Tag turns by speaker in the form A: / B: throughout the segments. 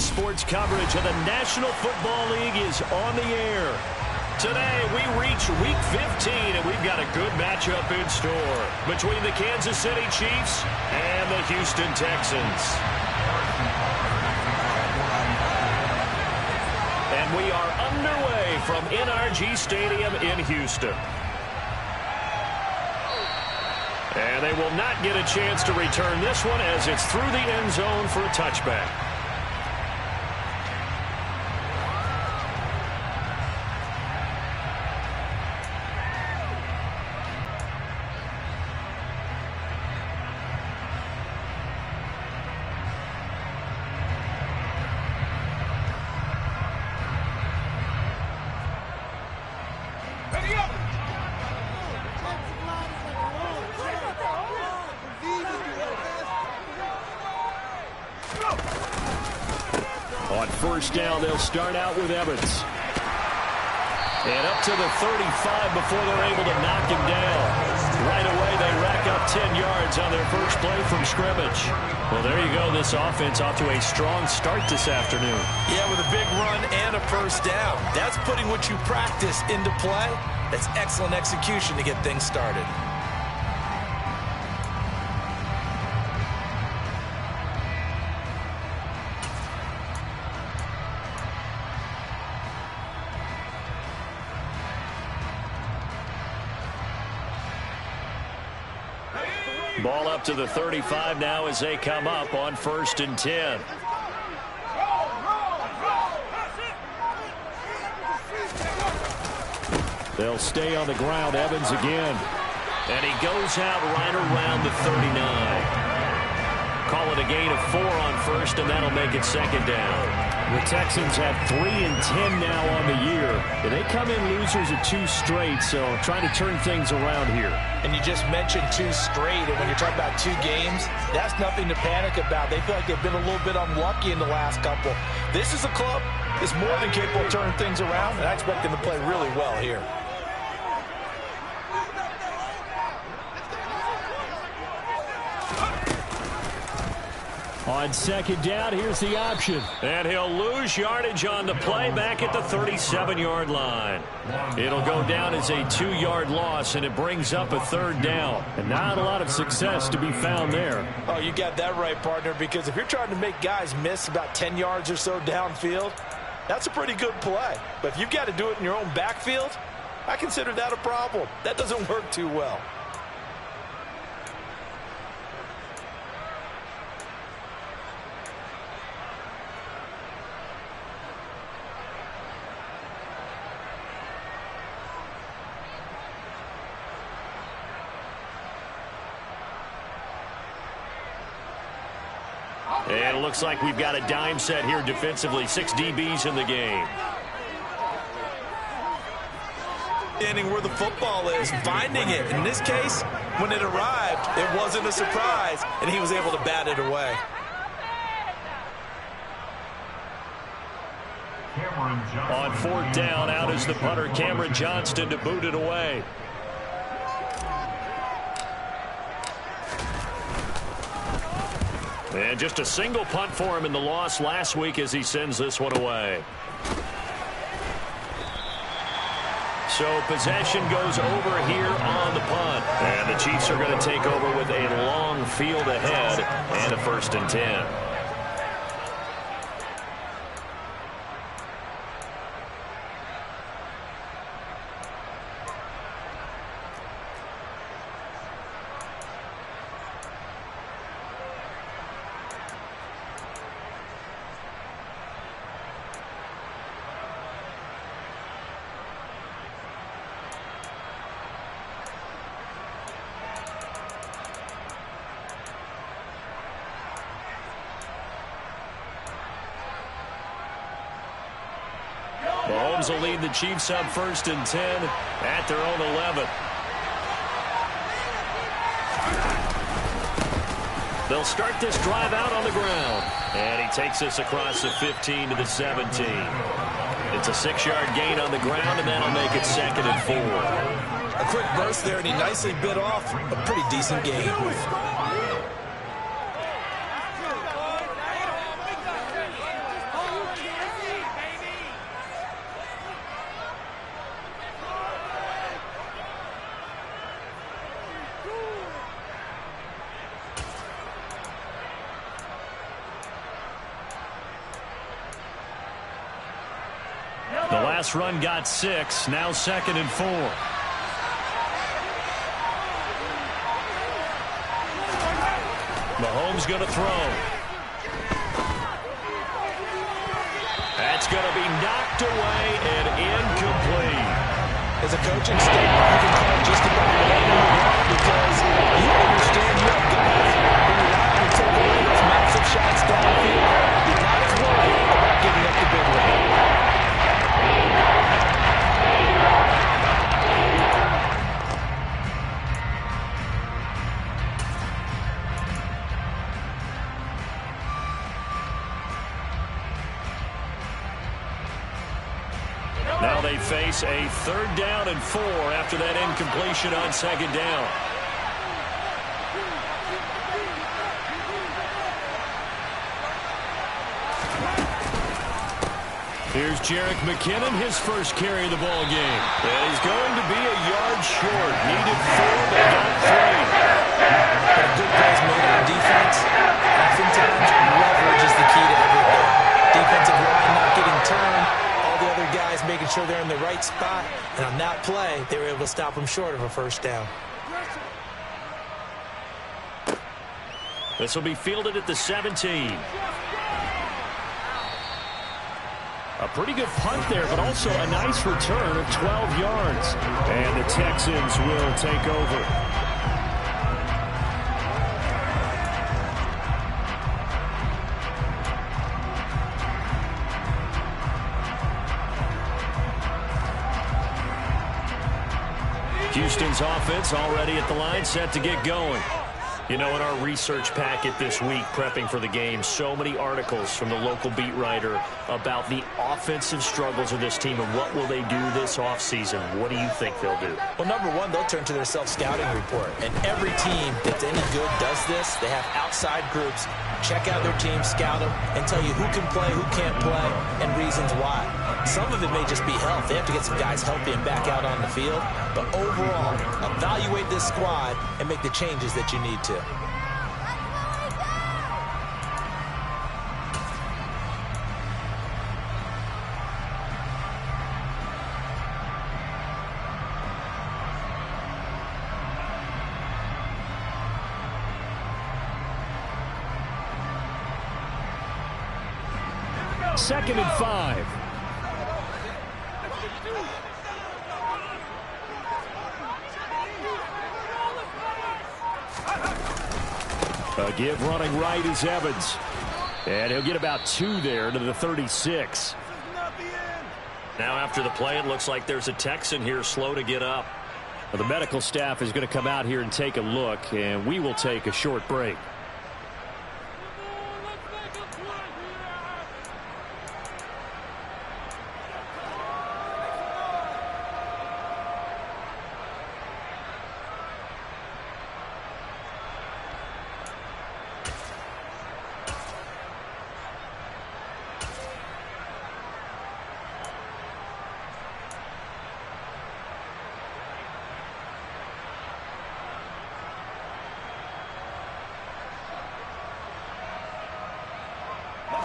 A: sports coverage of the National Football League is on the air. Today, we reach Week 15, and we've got a good matchup in store between the Kansas City Chiefs and the Houston Texans. And we are underway from NRG Stadium in Houston. And they will not get a chance to return this one as it's through the end zone for a touchback. On first down, they'll start out with Evans. And up to the 35 before they're able to knock him down. Right away, they rack up 10 yards on their first play from scrimmage. Well, there you go. This offense off to a strong start this afternoon.
B: Yeah, with a big run and a first down. That's putting what you practice into play. That's excellent execution to get things started.
A: Ball up to the 35 now as they come up on 1st and 10. They'll stay on the ground. Evans again. And he goes out right around the 39. Call it a gain of 4 on first, and that'll make it 2nd down. The Texans have 3 and 10 now on the year. And they come in losers of 2 straight, so trying to turn things around here.
B: And you just mentioned 2 straight, and when you're talking about 2 games, that's nothing to panic about. They feel like they've been a little bit unlucky in the last couple. This is a club that's more than capable of turning things around, and I expect them to play really well here.
A: On 2nd down, here's the option. And he'll lose yardage on the play back at the 37-yard line. It'll go down as a 2-yard loss, and it brings up a 3rd down. And not a lot of success to be found there.
B: Oh, you got that right, partner, because if you're trying to make guys miss about 10 yards or so downfield, that's a pretty good play. But if you've got to do it in your own backfield, I consider that a problem. That doesn't work too well.
A: And it looks like we've got a dime set here defensively. 6 DBs in the game.
B: Standing where the football is, finding it. In this case, when it arrived, it wasn't a surprise, and he was able to bat it away.
A: On 4th down, out is the punter, Cameron Johnston, to boot it away. And just a single punt for him in the loss last week as he sends this one away. So possession goes over here on the punt. And the Chiefs are going to take over with a long field ahead and a 1st and 10. Mahomes will lead the Chiefs up 1st and 10 at their own 11. They'll start this drive out on the ground. And he takes this across the 15 to the 17. It's a 6-yard gain on the ground, and that'll make it 2nd and 4.
B: A quick burst there, and he nicely bit off a pretty decent gain.
A: last run got 6. Now 2nd and 4. Mahomes going to throw. That's going to be knocked away and incomplete.
B: As a coaching statement, you can call just about whatever you want because you understand you have guys who rely on to take away those massive shots downfield. You're not as worried about giving up the big one.
A: Now they face a 3rd down and 4 after that incompletion on 2nd down. Here's Jerick McKinnon, his first carry of the ball game. And he's going to be a yard short. Needed 4, but got 3.
B: A good plays made on defense. Oftentimes, leverage is the key to everything. Defensive line not getting turned. All the other guys making sure they're in the right spot. And on that play, they were able to stop them short of a 1st down.
A: This will be fielded at the 17. A pretty good punt there, but also a nice return of 12 yards. And the Texans will take over. Houston's offense already at the line, set to get going. You know, in our research packet this week, prepping for the game, so many articles from the local beat writer about the offensive struggles of this team and what will they do this offseason. What do you think they'll do?
B: Well, number one, they'll turn to their self-scouting report. And every team that's any good does this. They have outside groups, check out their team, scout them, and tell you who can play, who can't play, and reasons why. Some of it may just be health. They have to get some guys healthy and back out on the field. But overall, evaluate this squad and make the changes that you need to.
A: Second and 5. A give running right is Evans. And he'll get about 2 there to the 36. Now after the play, it looks like there's a Texan here slow to get up. Well, the medical staff is going to come out here and take a look, and we will take a short break.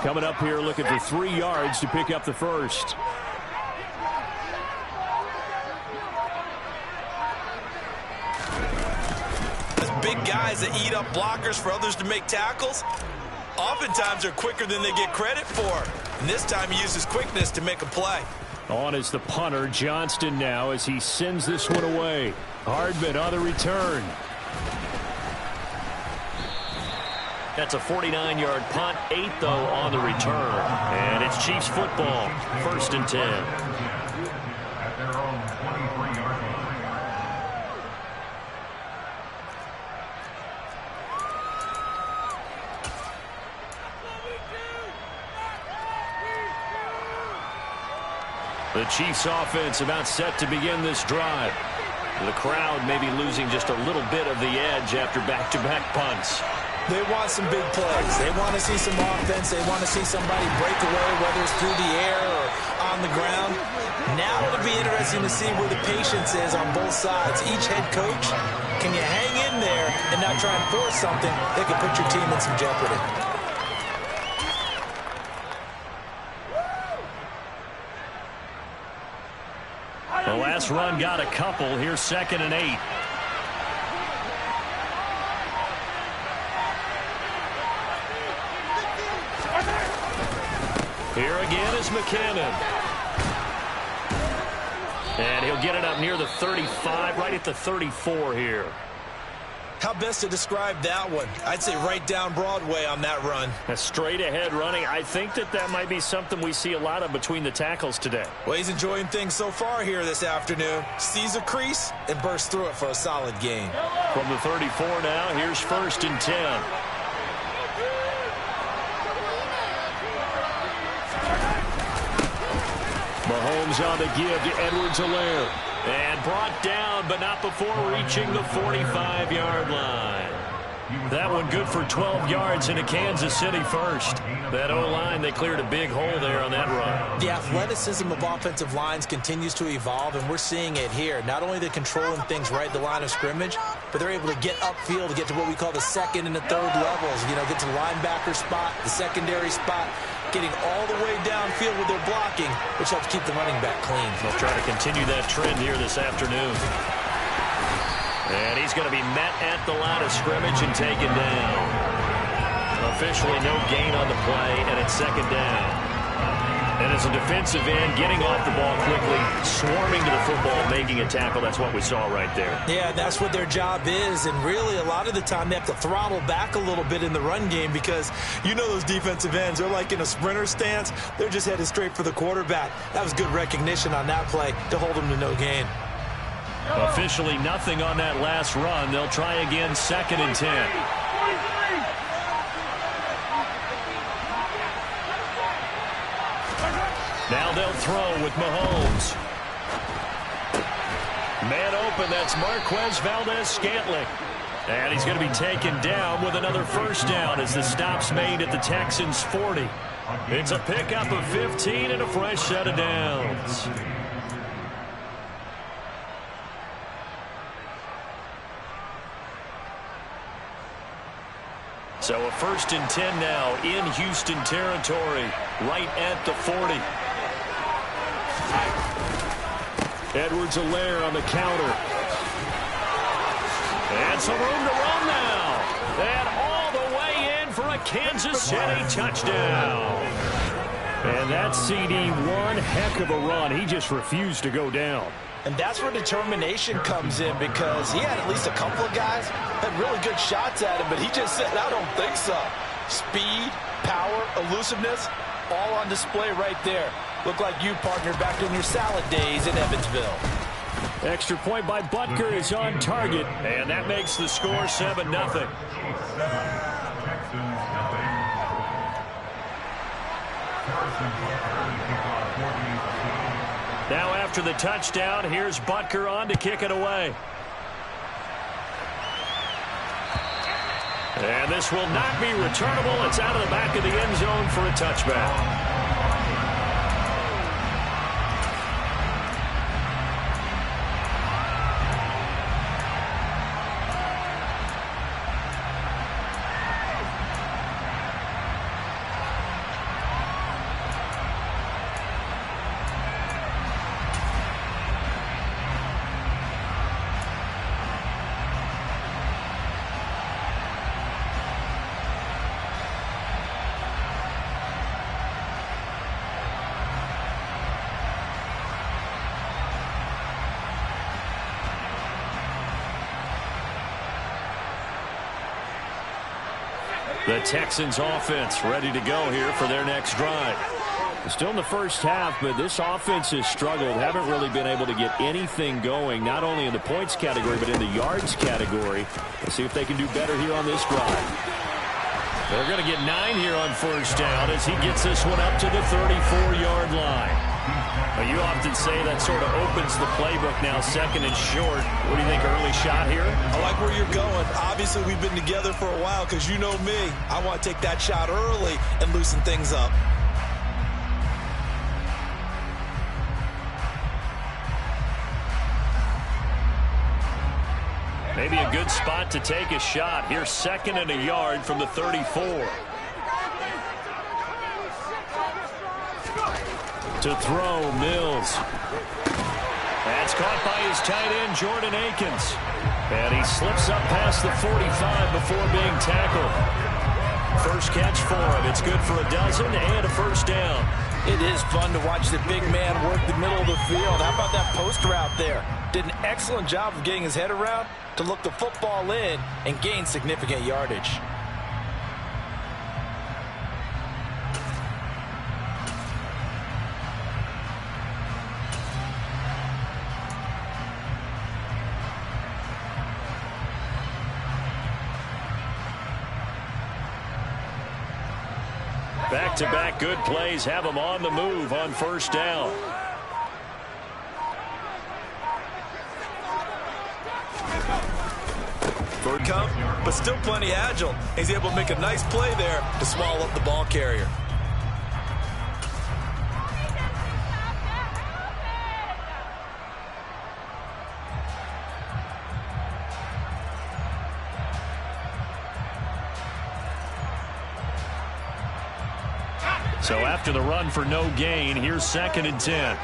A: Coming up here looking for 3 yards to pick up the first.
B: Big guys that eat up blockers for others to make tackles, oftentimes are quicker than they get credit for. And this time he uses quickness to make a play.
A: On is the punter, Johnston, now as he sends this one away. Hardman on the return. That's a 49-yard punt, 8 though on the return. And it's Chiefs football, 1st and 10.
C: At their own 23-yard line.
A: The Chiefs offense about set to begin this drive. The crowd may be losing just a little bit of the edge after back-to-back punts.
B: They want some big plays. They want to see some offense. They want to see somebody break away, whether it's through the air or on the ground. Now it'll be interesting to see where the patience is on both sides. Each head coach, can you hang in there and not try and force something that could put your team in some jeopardy?
A: this run got a couple. Here's 2nd and 8. Here again is McKinnon. And he'll get it up near the 35, right at the 34 here.
B: How best to describe that one? I'd say right down Broadway on that run.
A: A straight ahead running. I think that might be something we see a lot of between the tackles today.
B: Well, he's enjoying things so far here this afternoon. Sees a crease and bursts through it for a solid gain.
A: From the 34 now, here's 1st and 10. Mahomes on the give to Edwards-Helaire. And brought down, but not before reaching the 45-yard line. That one good for 12 yards into Kansas City first. That O-line, they cleared a big hole there on that run.
B: The athleticism of offensive lines continues to evolve, and we're seeing it here. Not only they're controlling things right at the line of scrimmage, but they're able to get upfield to get to what we call the 2nd and the 3rd levels. You know, get to the linebacker spot, the secondary spot, getting all the way downfield with their blocking, which helps keep the running back clean.
A: They'll try to continue that trend here this afternoon. And he's going to be met at the line of scrimmage and taken down. Officially no gain on the play, and it's 2nd down. And as a defensive end, getting off the ball quickly, swarming to the football, making a tackle, that's what we saw right there.
B: Yeah, that's what their job is, and really a lot of the time they have to throttle back a little bit in the run game because you know those defensive ends, they're like in a sprinter stance. They're just headed straight for the quarterback. That was good recognition on that play to hold them to no gain.
A: Officially nothing on that last run. They'll try again, 2nd and 10. Now they'll throw with Mahomes. Man open, that's Marquez Valdez-Scantling. And he's going to be taken down with another 1st down as the stop's made at the Texans' 40. It's a pickup of 15 and a fresh set of downs. So a 1st and 10 now in Houston territory, right at the 40. Edwards-Helaire on the counter. And some room to run now. And all the way in for a Kansas City touchdown. And that CD, one heck of a run. He just refused to go down.
B: And that's where determination comes in because he had at least a couple of guys had really good shots at him, but he just said, I don't think so. Speed, power, elusiveness, all on display right there. Look like you, partner, back in your salad days in Evansville.
A: Extra point by Butker is on target, and that makes the score 7-0. Now after the touchdown, here's Butker on to kick it away. And this will not be returnable. It's out of the back of the end zone for a touchback. The Texans offense ready to go here for their next drive. Still in the first half, but this offense has struggled. Haven't really been able to get anything going, not only in the points category, but in the yards category. Let's see if they can do better here on this drive. They're going to get 9 here on 1st down as he gets this one up to the 34-yard line. Well, you often say that sort of opens the playbook now, 2nd and short. What do you think, early shot here?
B: I like where you're going. Obviously, we've been together for a while because you know me. I want to take that shot early and loosen things up.
A: Maybe a good spot to take a shot. Here's 2nd and a yard from the 34. To throw, Mills. That's caught by his tight end, Jordan Akins. And he slips up past the 45 before being tackled. First catch for him. It's good for a dozen and a first down.
B: It is fun to watch the big man work the middle of the field. How about that post route there? Did an excellent job of getting his head around to look the football in and gain significant yardage.
A: Back-to-back good plays have him on the move on first down.
B: Third count, but still plenty agile. He's able to make a nice play there to swallow up the ball carrier.
A: So after the run for no gain, here's 2nd and 10.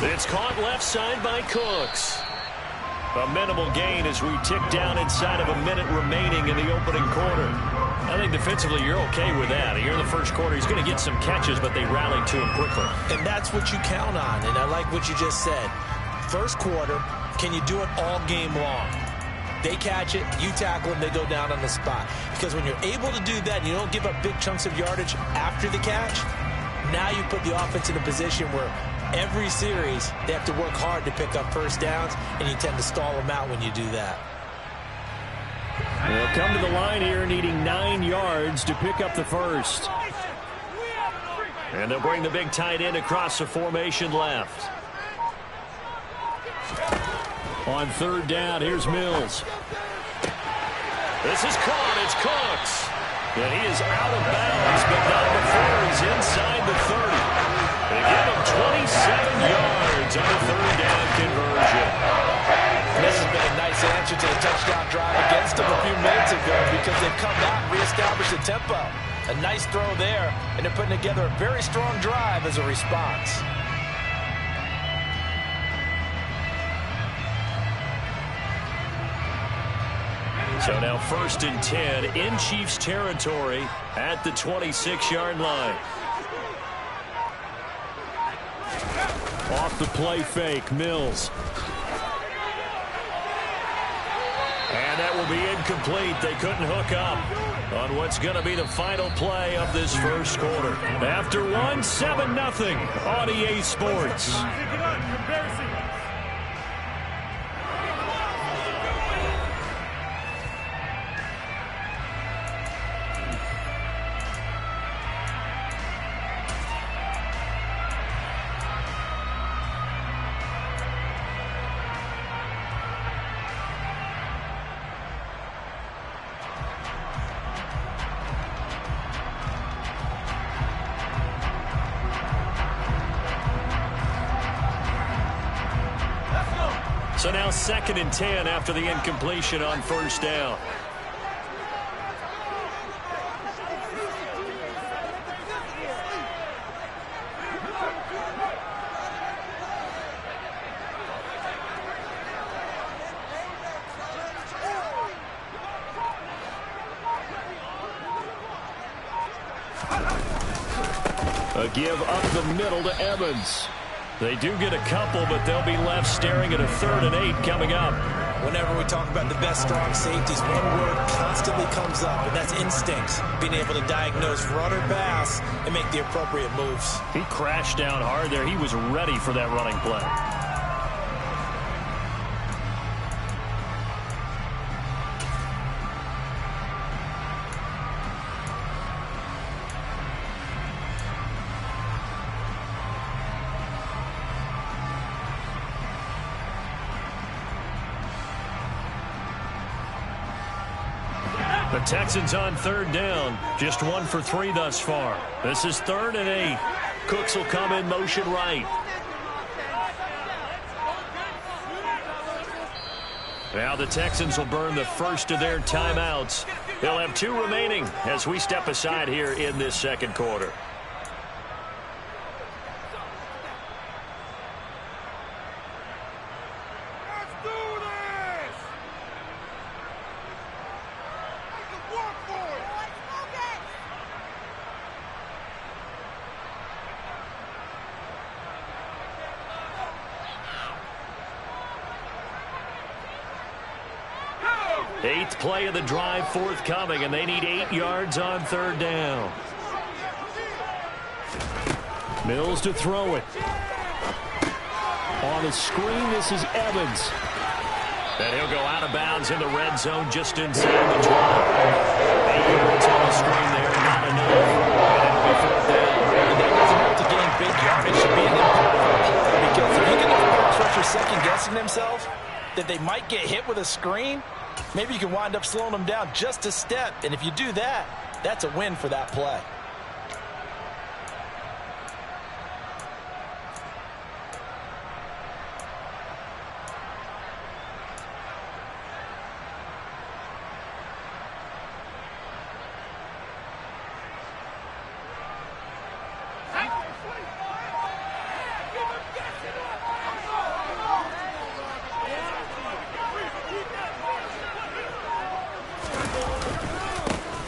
A: It's caught left side by Cooks. A minimal gain as we tick down inside of a minute remaining in the opening quarter. I think defensively you're okay with that. Here in the first quarter, he's going to get some catches, but they rallied to him quickly.
B: And that's what you count on, and I like what you just said. First quarter, can you do it all game long? They catch it, you tackle them, they go down on the spot. Because when you're able to do that and you don't give up big chunks of yardage after the catch, now you put the offense in a position where every series they have to work hard to pick up first downs, and you tend to stall them out when you do that.
A: They'll come to the line here needing 9 yards to pick up the first. And they'll bring the big tight end across the formation left. On third down, here's Mills. This is caught. It's Cooks. And he is out of bounds, but not before he's inside the 30. They give him 27 yards on the third down conversion.
B: This has been a nice answer to the touchdown drive against them a few minutes ago because they've come out and reestablished the tempo. A nice throw there, and they're putting together a very strong drive as a response.
A: So now 1st and 10 in Chiefs territory at the 26-yard line. Off the play fake, Mills. And that will be incomplete. They couldn't hook up on what's going to be the final play of this first quarter. After one, 7-0 on EA Sports. So now 2nd and 10 after the incompletion on first down. A give up the middle to Evans. They do get a couple, but they'll be left staring at a 3rd and 8 coming up.
B: Whenever we talk about the best strong safeties, one word constantly comes up, and that's instincts. Being able to diagnose run or pass and make the appropriate moves.
A: He crashed down hard there. He was ready for that running play. The Texans on 3rd down. Just 1 for 3 thus far. This is 3rd and 8. Cooks will come in motion right. Now the Texans will burn the first of their timeouts. They'll have 2 remaining as we step aside here in this second quarter. Eighth play of the drive forthcoming, and they need 8 yards on third down. Mills to throw it. On the screen, this is Evans. And he'll go out of bounds in the red zone just inside the 12. 8 yards on the screen there, not enough. And it'll be fourth down.
B: And that doesn't have to gain big yardage. It should be an impactful play, because if you get the pass rusher second-guessing themselves that they might get hit with a screen, maybe you can wind up slowing them down just a step. And if you do that, that's a win for that play.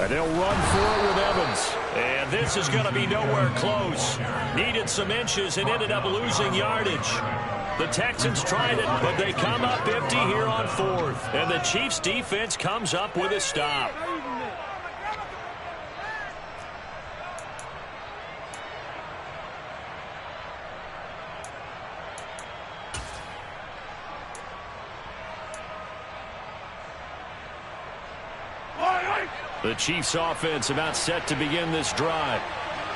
A: And they'll run for it with Evans. And this is going to be nowhere close. Needed some inches and ended up losing yardage. The Texans tried it, but they come up empty here on fourth. And the Chiefs' defense comes up with a stop. The Chiefs' offense about set to begin this drive.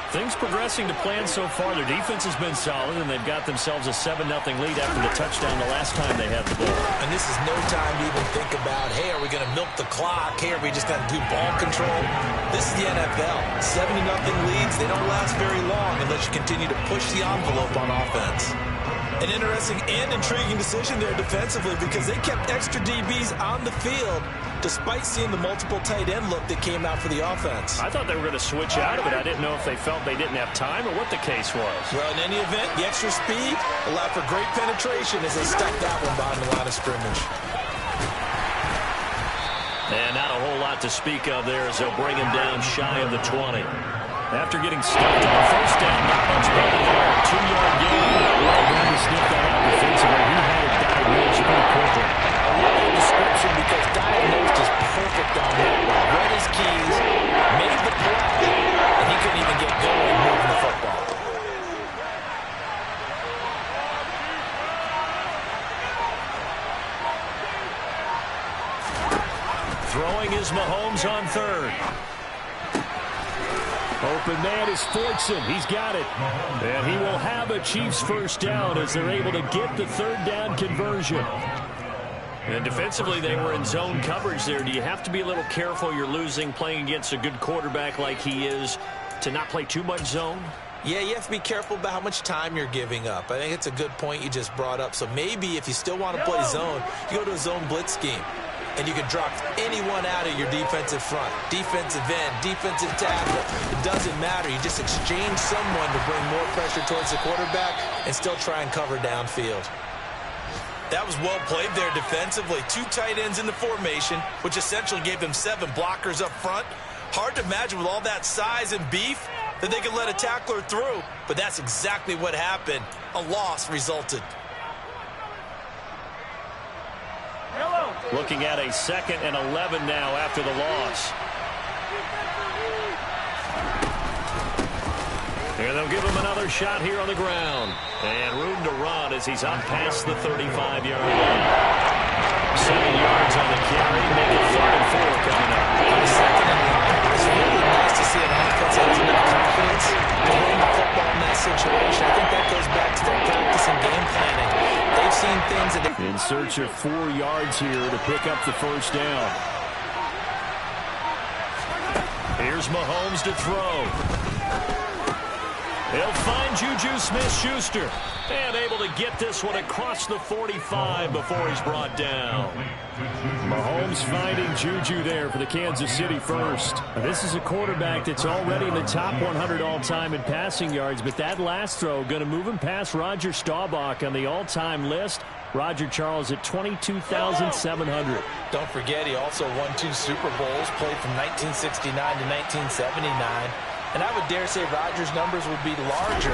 A: Things progressing to plan so far. Their defense has been solid, and they've got themselves a 7-0 lead after the touchdown the last time they had the ball.
B: And this is no time to even think about, hey, are we going to milk the clock? Hey, are we just going to do ball control? This is the NFL. 70-0 leads, they don't last very long unless you continue to push the envelope on offense. An interesting and intriguing decision there defensively, because they kept extra DBs on the field despite seeing the multiple tight end look that came out for the offense.
A: I thought they were going to switch out of it. I didn't know if they felt they didn't have time or what the case was.
B: Well, in any event, the extra speed allowed for great penetration as they stuck that one behind the line of scrimmage.
A: And not a whole lot to speak of there as they'll bring him down shy of the 20. After getting stopped on first down, not much better there. 2-yard gain. Well, going to sniff that out defensively. He had it diagnosed pretty quickly.
B: I love the description, because diagnosed is perfect on that one. Read his keys, made the play, and he couldn't even get going moving the football.
A: Throwing is Mahomes on third. Open man is Fortson. He's got it. And he will have a Chiefs first down as they're able to get the third down conversion. And defensively, they were in zone coverage there. Do you have to be a little careful? You're losing, playing against a good quarterback like he is, to not play too much zone?
B: Yeah, you have to be careful about how much time you're giving up. I think it's a good point you just brought up. So maybe if you still want to play zone, you go to a zone blitz scheme. And you can drop anyone out of your defensive front. Defensive end, defensive tackle. It doesn't matter. You just exchange someone to bring more pressure towards the quarterback and still try and cover downfield. That was well played there defensively. 2 tight ends in the formation, which essentially gave them 7 blockers up front. Hard to imagine with all that size and beef that they could let a tackler through. But that's exactly what happened. A loss resulted.
A: Looking at a 2nd and 11 now after the loss. And they'll give him another shot here on the ground. And room to run as he's up past the 35-yard line. 7 yards on the carry. Make it 3rd and 4 coming up.
B: It's really nice to see an offense that has enough confidence to run the football in that situation. I think that goes back to their practice and game planning. They've seen things that
A: in search of 4 yards here to pick up the first down. Here's Mahomes to throw. They'll find Juju Smith-Schuster. And able to get this one across the 45 before he's brought down. Mahomes finding Juju there for the Kansas City first. This is a quarterback that's already in the top 100 all-time in passing yards, but that last throw going to move him past Roger Staubach on the all-time list. Roger Charles at 22,700.
B: Don't forget, he also won 2 Super Bowls, played from 1969 to 1979. And I would dare say Rodgers' numbers would be larger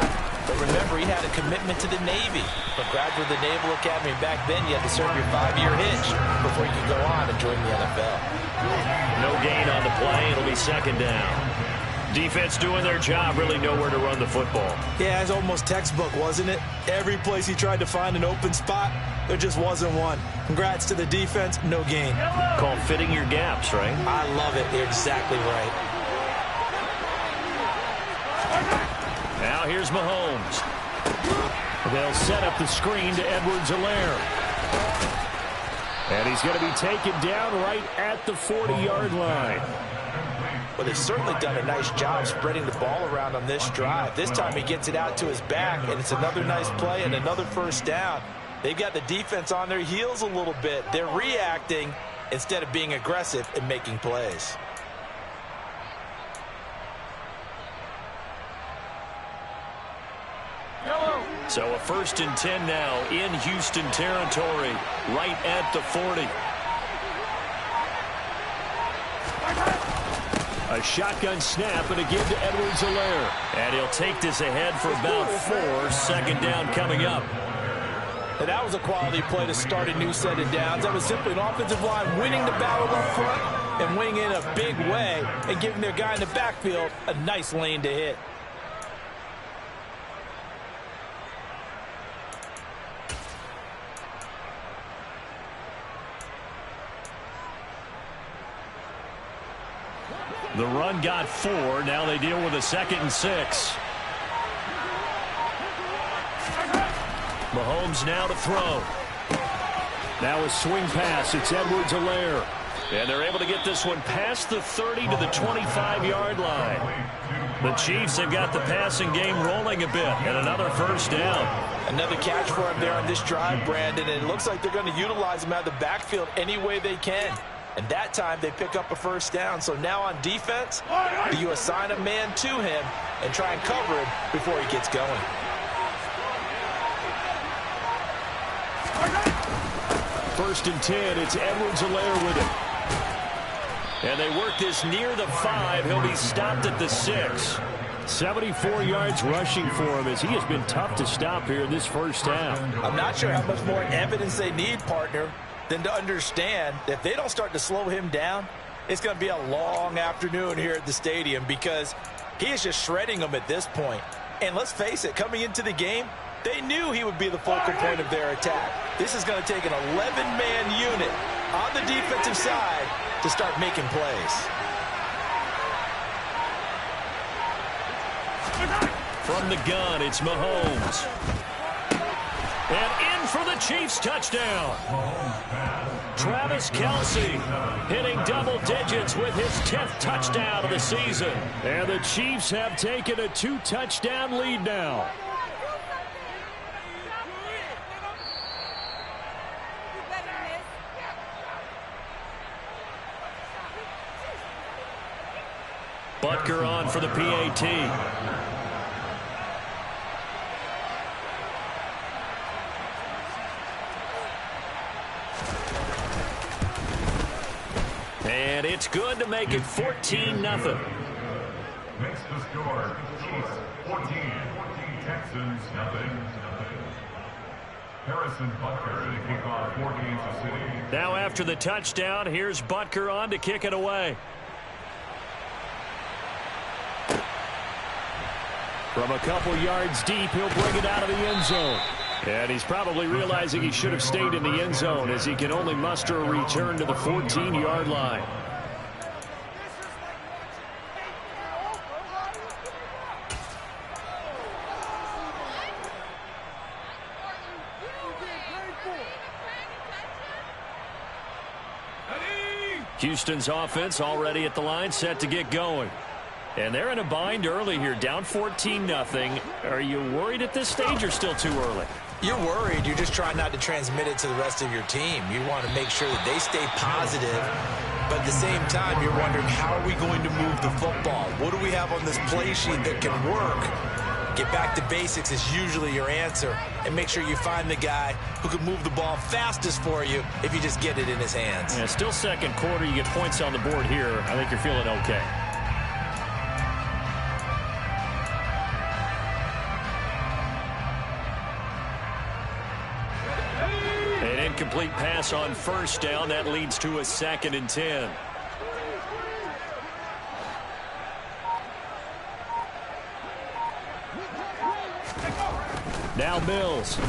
B: But remember, he had a commitment to the Navy. For graduate of the Naval Academy back then, you had to serve your 5-year hitch before you could go on and join the NFL.
A: No gain on the play. It'll be second down. Defense doing their job, really nowhere to run the football.
B: Yeah, it's almost textbook, wasn't it? Every place he tried to find an open spot, there just wasn't one. Congrats to the defense, no gain.
A: Called fitting your gaps, right?
B: I love it. You're exactly right.
A: Now here's Mahomes. They'll set up the screen to Edwards-Helaire. And he's going to be taken down right at the 40-yard line.
B: Well, they've certainly done a nice job spreading the ball around on this drive. This time he gets it out to his back, and it's another nice play and another first down. They've got the defense on their heels a little bit. They're reacting instead of being aggressive and making plays.
A: So a 1st and 10 now in Houston territory, right at the 40. A shotgun snap, and again to Edwards-Helaire. And he'll take this ahead for about 4. Second down coming up.
B: And that was a quality play to start a new set of downs. That was simply an offensive line winning the battle up front and winning in a big way and giving their guy in the backfield a nice lane to hit.
A: The run got 4. Now they deal with a 2nd and 6. Mahomes now to throw. Now a swing pass. It's Edwards-Helaire. And they're able to get this one past the 30 to the 25-yard line. The Chiefs have got the passing game rolling a bit. And another first down.
B: Another catch for him there on this drive, Brandon. And it looks like they're going to utilize him out of the backfield any way they can. And that time they pick up a first down. So now on defense, do you assign a man to him and try and cover him before he gets going?
A: First and 10, it's Edwards-Helaire with it. And they work this near the 5. He'll be stopped at the 6. 74 yards rushing for him as he has been tough to stop here in this first half.
B: I'm not sure how much more evidence they need, partner, than to understand that if they don't start to slow him down, it's going to be a long afternoon here at the stadium because he is just shredding them at this point. And let's face it, coming into the game, they knew he would be the focal point of their attack. This is going to take an 11-man unit on the defensive side to start making plays.
A: From the gun, it's Mahomes. And in for the Chiefs touchdown. Travis Kelce hitting double digits with his 10th touchdown of the season. And the Chiefs have taken a 2-touchdown lead now. Butker on for the PAT. And it's good to make it 14-0.
C: Makes the score. Chiefs 14. Texans nothing. Harrison Butker to kick off 4 Kansas City.
A: Now after the touchdown, here's Butker on to kick it away. From a couple yards deep, he'll bring it out of the end zone. And he's probably realizing he should have stayed in the end zone as he can only muster a return to the 14-yard line. Houston's offense already at the line, set to get going. And they're in a bind early here, down 14-0. Are you worried at this stage or still too early?
B: You're worried. You're just trying not to transmit it to the rest of your team. You want to make sure that they stay positive, but at the same time, you're wondering, how are we going to move the football? What do we have on this play sheet that can work? Get back to basics is usually your answer, and make sure you find the guy who can move the ball fastest for you if you just get it in his hands.
A: Yeah, still second quarter. You get points on the board here. I think you're feeling okay. incomplete pass on first down. That leads to a 2nd and 10. Now Mills.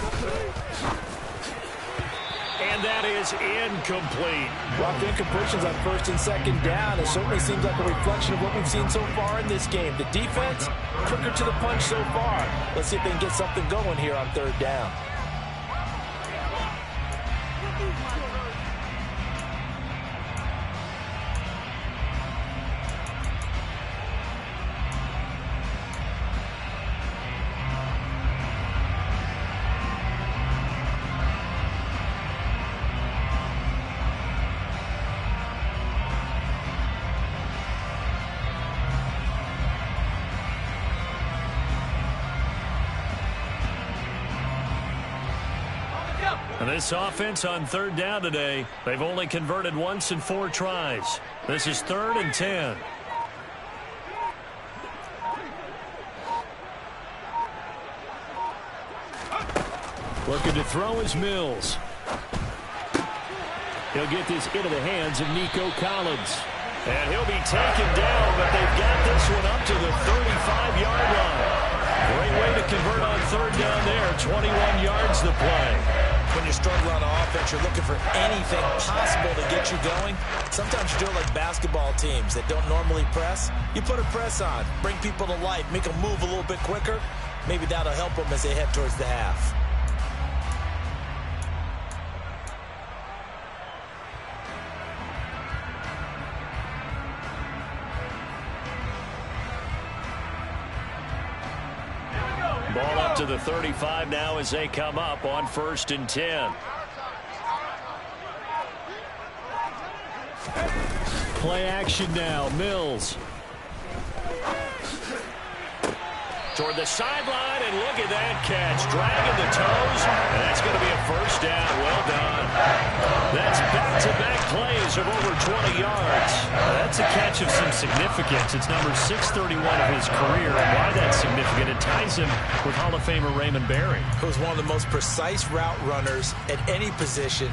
A: And that is incomplete.
B: Rough incompletions on 1st and 2nd down. It certainly seems like a reflection of what we've seen so far in this game. The defense, quicker to the punch so far. Let's see if they can get something going here on 3rd down.
A: And this offense on 3rd down today, they've only converted once in 4 tries. This is 3rd and 10. Looking to throw is Mills. He'll get this into the hands of Nico Collins. And he'll be taken down, but they've got this one up to the 35-yard line. Great way to convert on 3rd down there. 21 yards to play.
B: When you're struggling on offense, you're looking for anything possible to get you going. Sometimes you do it like basketball teams that don't normally press. You put a press on, bring people to life, make them move a little bit quicker. Maybe that'll help them as they head towards the half.
A: Ball up to the 35 now as they come up on 1st and 10. Play action now. Mills. Toward the sideline, and look at that catch. Dragging the toes, and that's going to be a 1st down. Well done. That's back-to-back plays of over 20 yards. That's a catch of some significance. It's number 631 of his career, and why that's significant, it ties him with Hall of Famer Raymond Berry.
B: Who's one of the most precise route runners at any position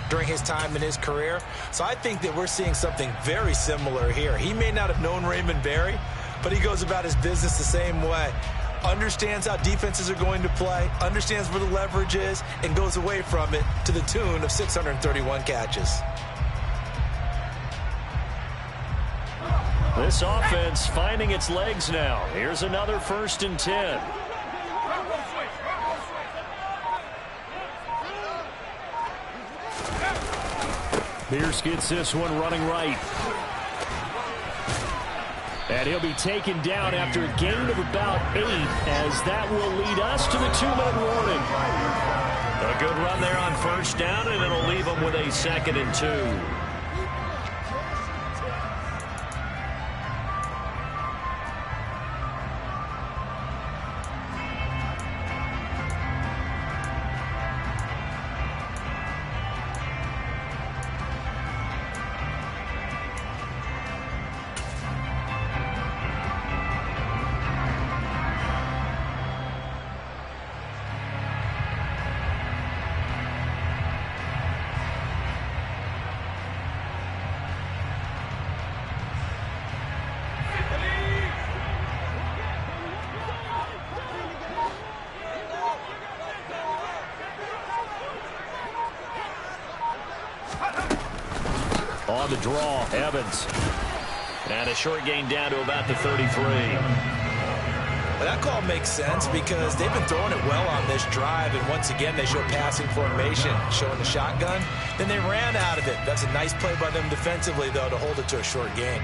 B: during his time in his career. So I think that we're seeing something very similar here. He may not have known Raymond Berry, but he goes about his business the same way. Understands how defenses are going to play, understands where the leverage is, and goes away from it to the tune of 631 catches.
A: This offense finding its legs now. Here's another 1st and 10. Pierce gets this one running right. And he'll be taken down after a gain of about 8, as that will lead us to the 2-minute warning. A good run there on 1st down, and it'll leave them with a 2nd and 2. On the draw, Evans. And a short gain down to about the 33.
B: Well, that call makes sense because they've been throwing it well on this drive, and once again they show passing formation, showing the shotgun. Then they ran out of it. That's a nice play by them defensively, though, to hold it to a short gain.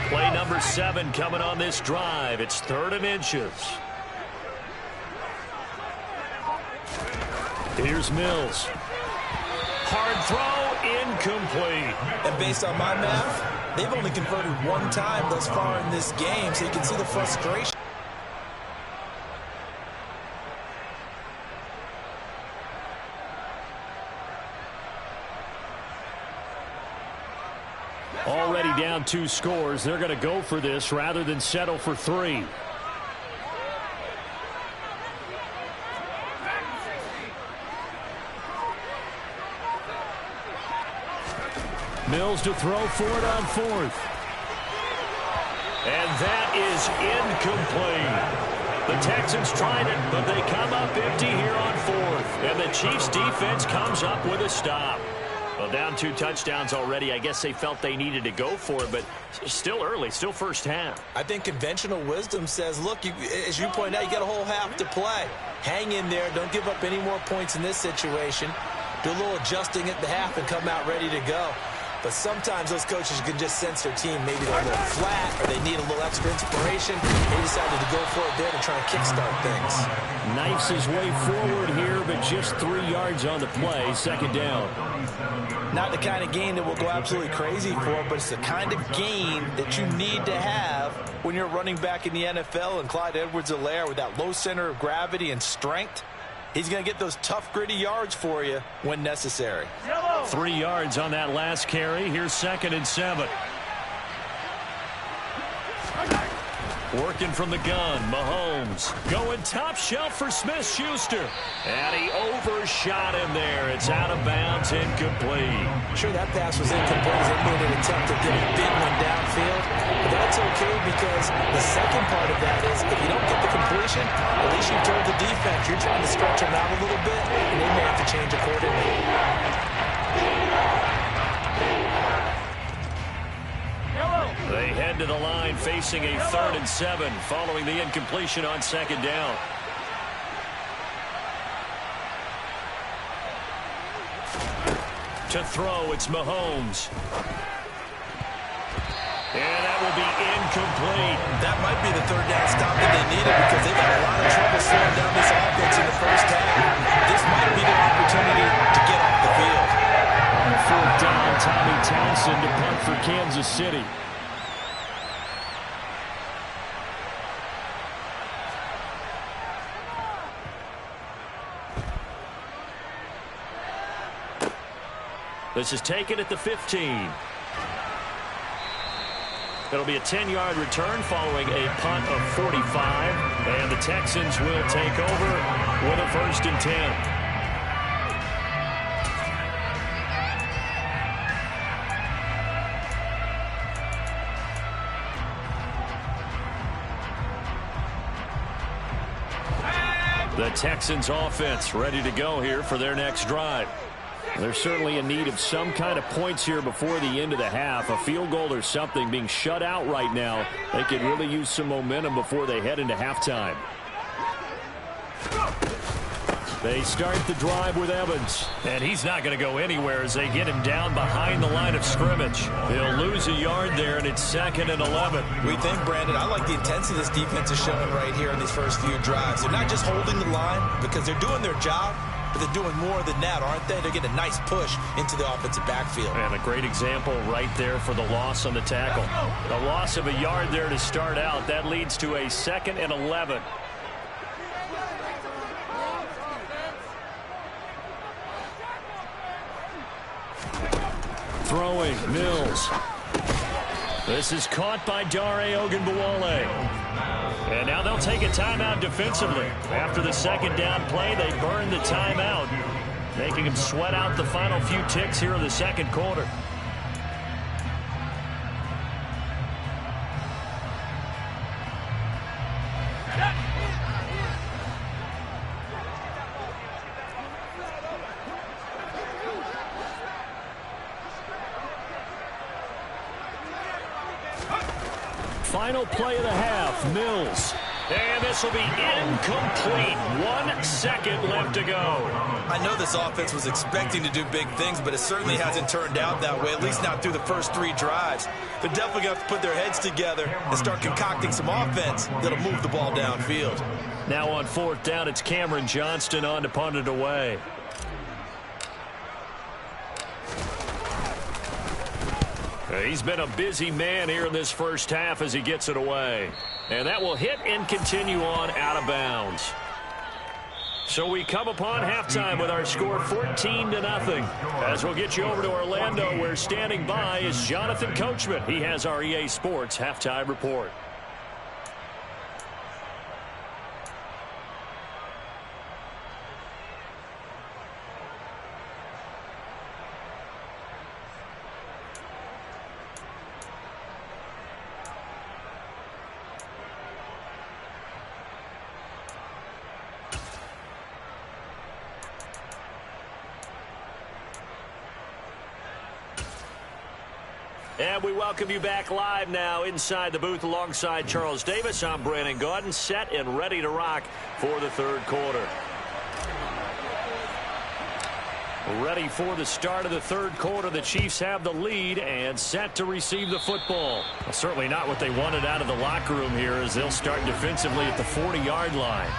A: Play number 7 coming on this drive. It's 3rd and inches. Here's Mills. Hard throw, incomplete.
B: And based on my math, they've only converted 1 time thus far in this game, so you can see the frustration.
A: Already down 2 scores. They're going to go for this rather than settle for 3. Mills to throw for it on 4th. And that is incomplete. The Texans tried it, but they come up empty here on 4th. And the Chiefs defense comes up with a stop. Well, down 2 touchdowns already. I guess they felt they needed to go for it, but still early, still first half.
B: I think conventional wisdom says, look, as you point out, you got a whole half to play. Hang in there. Don't give up any more points in this situation. Do a little adjusting at the half and come out ready to go. But sometimes those coaches can just sense their team. Maybe they're a little flat or they need a little extra inspiration. They decided to go for it there to try and kickstart things.
A: Knifes his way forward here, but just 3 yards on the play. Second down.
B: Not the kind of game that we'll go absolutely crazy for, but it's the kind of game that you need to have when you're running back in the NFL. And Clyde Edwards-Helaire with that low center of gravity and strength, he's going to get those tough, gritty yards for you when necessary.
A: 3 yards on that last carry. Here's 2nd and 7. Working from the gun, Mahomes going top shelf for Smith-Schuster. And he overshot him there. It's out of bounds, incomplete.
B: Sure, that pass was incomplete. They made an attempt to get a big one downfield. But that's okay because the second part of that is if you don't get the completion, at least you told the defense you're trying to stretch them out a little bit, and they may have to change accordingly.
A: They head to the line facing a 3rd and 7 following the incompletion on 2nd down. To throw, it's Mahomes. And that will be incomplete.
B: That might be the 3rd down stop that they needed because they've had a lot of trouble slowing down this offense in the first half. This might be their opportunity to get off the field.
A: On 4th down, Tommy Townsend to punt for Kansas City. This is taken at the 15. It'll be a 10-yard return following a punt of 45. And the Texans will take over with a 1st and 10. The Texans offense ready to go here for their next drive. They're certainly in need of some kind of points here before the end of the half. A field goal or something. Being shut out right now. They could really use some momentum before they head into halftime. They start the drive with Evans. And he's not going to go anywhere as they get him down behind the line of scrimmage. They'll lose a yard there, and it's 2nd and 11.
B: We think, Brandon, I like the intensity this defense is showing right here in these first few drives. They're not just holding the line because they're doing their job, but they're doing more than that, aren't they? They're getting a nice push into the offensive backfield.
A: And a great example right there for the loss on the tackle. The loss of a yard there to start out. That leads to a 2nd and 11. Throwing, Mills. This is caught by Dare Ogunbowale. And now they'll take a timeout defensively. After the 2nd down play, they burn the timeout, making them sweat out the final few ticks here in the 2nd quarter. Final play of the half, Mills. And this will be incomplete. 1 second left to go.
B: I know this offense was expecting to do big things, but it certainly hasn't turned out that way, at least not through the first 3 drives. They're definitely going to have to put their heads together and start concocting some offense that'll move the ball downfield.
A: Now on 4th down, it's Cameron Johnston on to punt it away. He's been a busy man here in this first half as he gets it away. And that will hit and continue on out of bounds. So we come upon halftime with our score 14-0. As we'll get you over to Orlando, where standing by is Jonathan Coachman. He has our EA Sports halftime report. And we welcome you back live now inside the booth alongside Charles Davis. I'm Brandon Gaudin, set and ready to rock for the third quarter. Ready for the start of the third quarter. The Chiefs have the lead and set to receive the football. Well, certainly not what they wanted out of the locker room here, as they'll start defensively at the 40-yard line.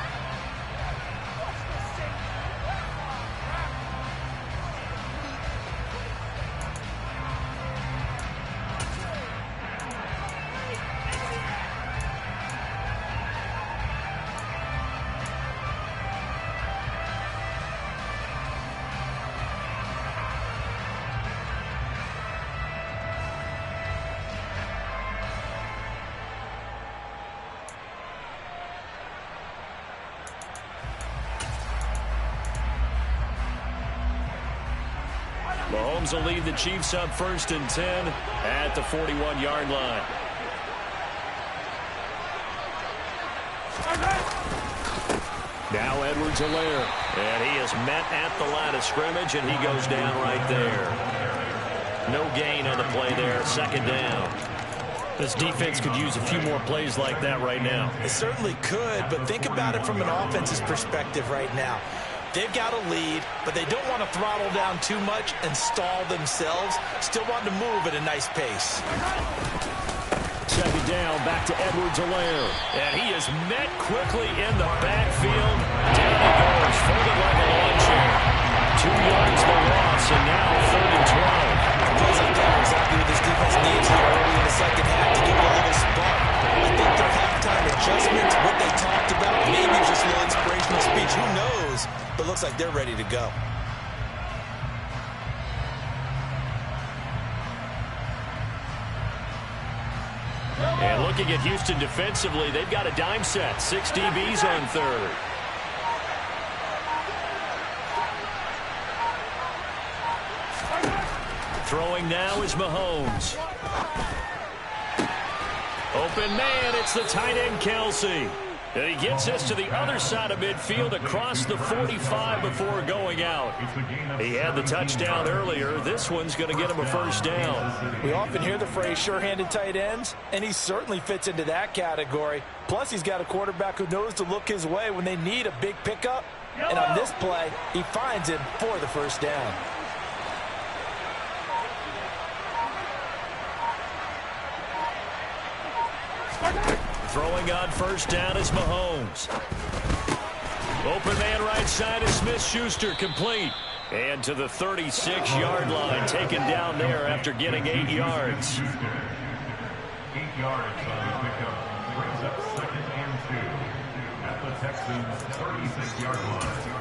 A: Mahomes will lead the Chiefs up 1st and 10 at the 41-yard line. Now Edwards-Helaire. And he is met at the line of scrimmage, and he goes down right there. No gain on the play there. 2nd down. This defense could use a few more plays like that right now.
B: It certainly could, but think about it from an offense's perspective right now. They've got a lead, but they don't want to throttle down too much and stall themselves. Still want to move at a nice pace.
A: 2nd down, back to Edwards-Helaire. And he is met quickly in the backfield. Down he goes, folded like a lawn chair. 2 yards the loss, and now 3rd and 12.
B: Plays like that are exactly what this defense needs here early in the second half to give it a little spark. I think their halftime adjustments, what they talked about, maybe just a little inspirational speech, who knows? But looks like they're ready to go.
A: And looking at Houston defensively, they've got a dime set. 6 DBs on 3rd. Throwing now is Mahomes. Open man, it's the tight end Kelsey. And he gets us to the other side of midfield across the 45 before going out. He had the touchdown earlier. This one's going to get him a 1st down.
B: We often hear the phrase sure-handed tight ends, and he certainly fits into that category. Plus, he's got a quarterback who knows to look his way when they need a big pickup. And on this play, he finds him for the 1st down.
A: Throwing on 1st down is Mahomes. Open man right side is Smith-Schuster, complete. And to the 36-yard line, taken down there after getting 8 yards.
C: 8 yards on the pickup brings up 2nd and 2 at the Texans' 36-yard line.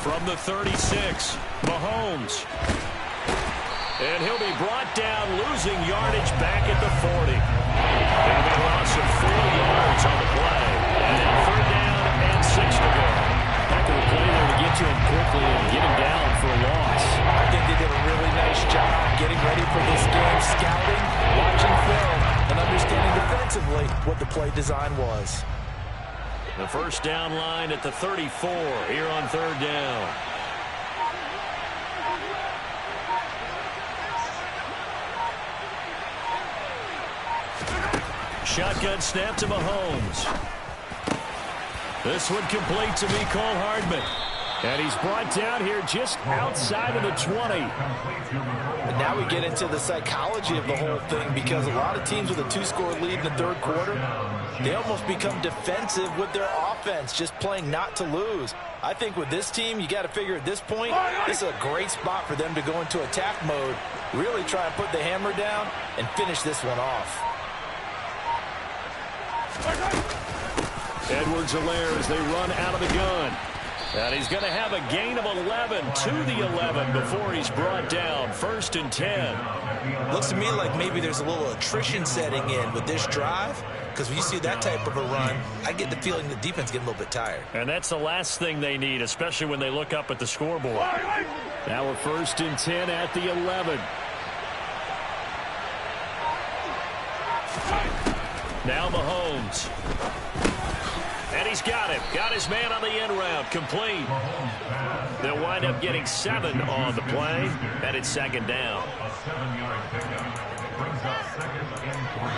A: From the 36, Mahomes. And he'll be brought down, losing yardage back at the 40. It'll be a loss of 4 yards on the play. And then 3rd down and 6 to go. Heck of a play there to get to him quickly and get him down for a loss.
B: I think they did a really nice job getting ready for this game, scouting, watching film, and understanding defensively what the play design was.
A: The 1st down line at the 34 here on 3rd down. Shotgun snap to Mahomes. This one complete to Mecole Hardman. And he's brought down here just outside of the 20.
B: And now we get into the psychology of the whole thing, because a lot of teams with a 2-score lead in the 3rd quarter, they almost become defensive with their offense, just playing not to lose. I think with this team, you got to figure at this point, this is a great spot for them to go into attack mode, really try and put the hammer down and finish this one off.
A: Edwards-Helaire as they run out of the gun. And he's going to have a gain of 11 to the 11 before he's brought down. 1st and 10.
B: Looks to me like maybe there's a little attrition setting in with this drive, because when you see that type of a run, I get the feeling the defense getting a little bit tired.
A: And that's the last thing they need, especially when they look up at the scoreboard. Now we're 1st and 10 at the 11. Now Mahomes. And he's got him. Got his man on the end route. Complete. They'll wind up getting 7 on the play. And it's 2nd down.
C: A 7-yard pickup brings up 2nd and 3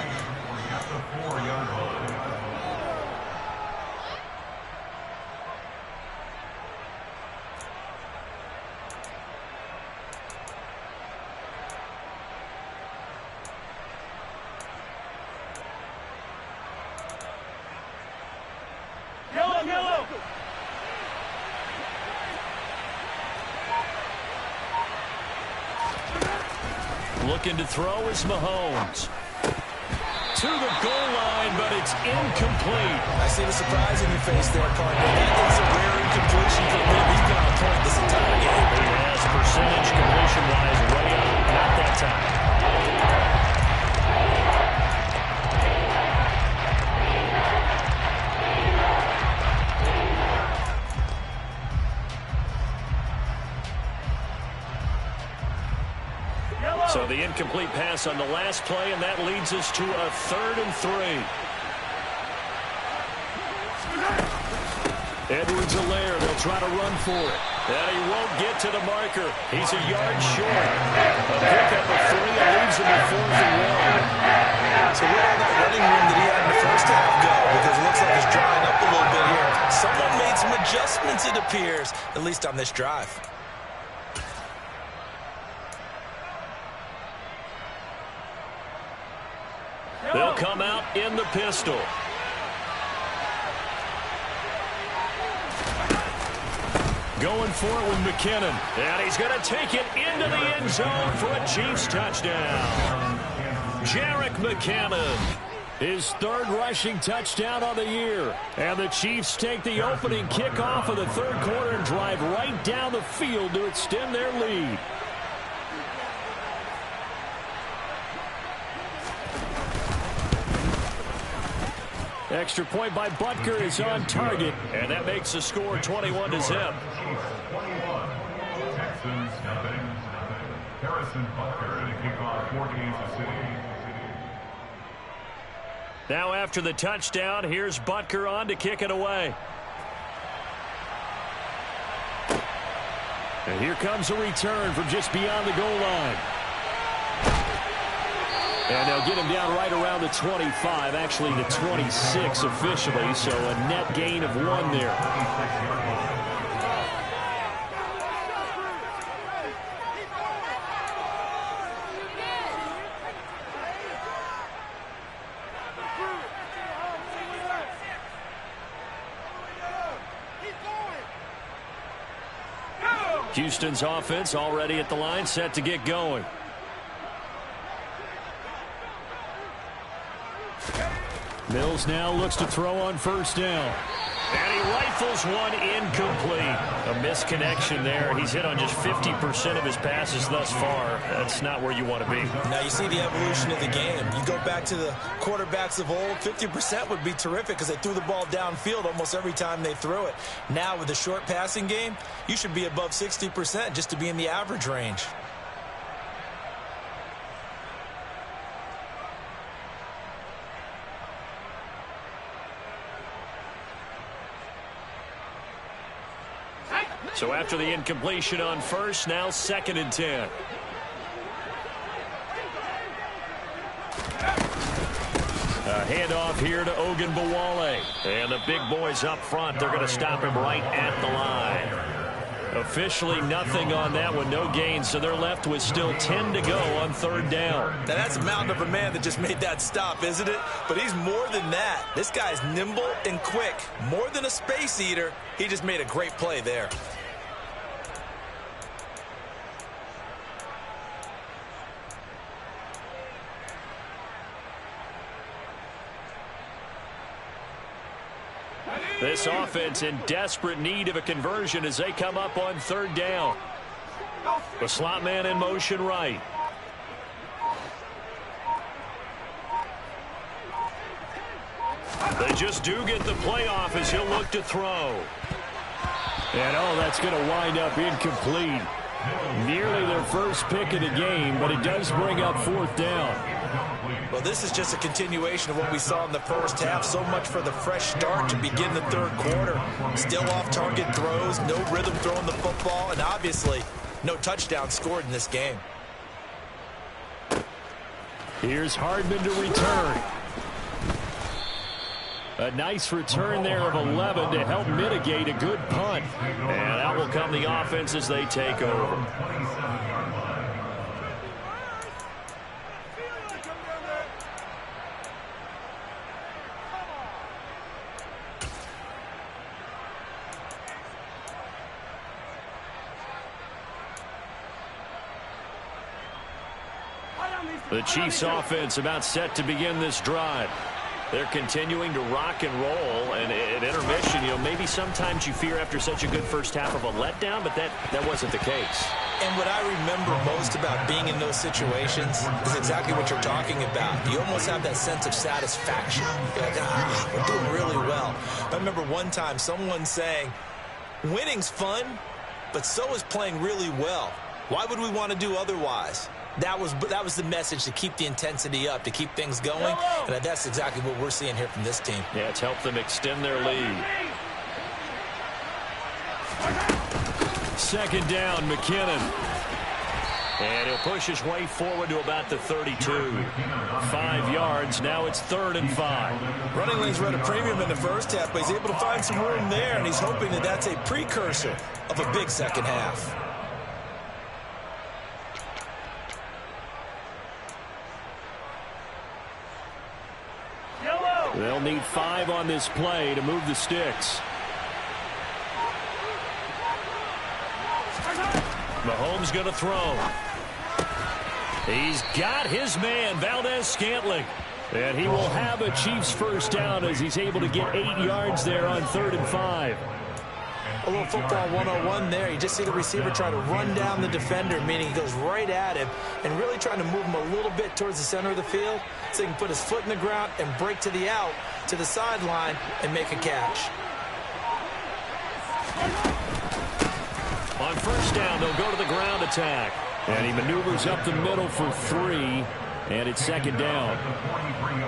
C: at the 4-yard line.
A: Looking to throw is Mahomes. To the goal line, but it's incomplete.
B: I see the surprise in your face there, partner. That is a rare incompletion for him. He's been on point this entire game.
A: He has percentage completion-wise way up. Not that time. So the incomplete pass on the last play, and that leads us to a 3rd and 3. Edwards-Helaire, they'll try to run for it. And he won't get to the marker. He's a yard short. A pickup of 3 and leaves him at 4th and 1.
B: So where did that running room that he had in the first half go? Because it looks like it's drying up a little bit here. Someone made some adjustments, it appears, at least on this drive.
A: They'll come out in the pistol. Going for it with McKinnon. And he's going to take it into the end zone for a Chiefs touchdown. Jerick McKinnon, his 3rd rushing touchdown on the year. And the Chiefs take the opening kickoff of the 3rd quarter and drive right down the field to extend their lead. Extra point by Butker is on target, and that makes the score 21 to zip.
C: 21. Texans nothing. Harrison Butker to kick off for Kansas City.
A: Now after the touchdown, here's Butker on to kick it away. And here comes a return from just beyond the goal line. And they'll get him down right around the 25, actually the 26 officially, so a net gain of 1 there. Houston's offense already at the line, set to get going. Mills now looks to throw on 1st down. And he rifles one incomplete. A misconnection there. He's hit on just 50% of his passes thus far. That's not where you want to be.
B: Now you see the evolution of the game. You go back to the quarterbacks of old, 50% would be terrific because they threw the ball downfield almost every time they threw it. Now with the short passing game, you should be above 60% just to be in the average range.
A: So after the incompletion on 1st, now 2nd and 10. A handoff here to Ogunbowale. And the big boys up front, they're going to stop him right at the line. Officially nothing on that one, no gain, so they're left with still 10 to go on third down.
B: Now that's a mountain of a man that just made that stop, isn't it? But he's more than that. This guy's nimble and quick. More than a space eater, he just made a great play there.
A: This offense in desperate need of a conversion as they come up on third down. The slot man in motion right. They just do get the playoff as he'll look to throw. And that's going to wind up incomplete. Nearly their first pick of the game, but it does bring up fourth down.
B: Well, this is just a continuation of what we saw in the first half. So much for the fresh start to begin the third quarter. Still off-target throws, no rhythm throwing the football, and obviously no touchdown scored in this game.
A: Here's Hardman to return. A nice return there of 11 to help mitigate a good punt. And out will come the offense as they take over. The Chiefs offense about set to begin this drive. They're continuing to rock and roll, and at intermission, maybe sometimes you fear after such a good first half of a letdown, but that wasn't the case.
B: And what I remember most about being in those situations is exactly what you're talking about. You almost have that sense of satisfaction. You're like, we're doing really well. I remember one time someone saying, winning's fun, but so is playing really well. Why would we want to do otherwise? That was the message, to keep the intensity up, to keep things going, and that's exactly what we're seeing here from this team.
A: Yeah, it's helped them extend their lead. Second down, McKinnon. And he'll push his way forward to about the 32. 5 yards, now it's 3rd and 5.
B: Running lanes were at a premium in the first half, but he's able to find some room there, and he's hoping that that's a precursor of a big second half.
A: They'll need 5 on this play to move the sticks. Mahomes going to throw. He's got his man, Valdez-Scantling. And he will have a Chiefs first down as he's able to get 8 yards there on 3rd and 5.
B: A little football 101 there. You just see the receiver try to run down the defender, meaning he goes right at him and really trying to move him a little bit towards the center of the field so he can put his foot in the ground and break to the out, to the sideline, and make a catch.
A: On first down, they'll go to the ground attack. And he maneuvers up the middle for 3. And it's second down.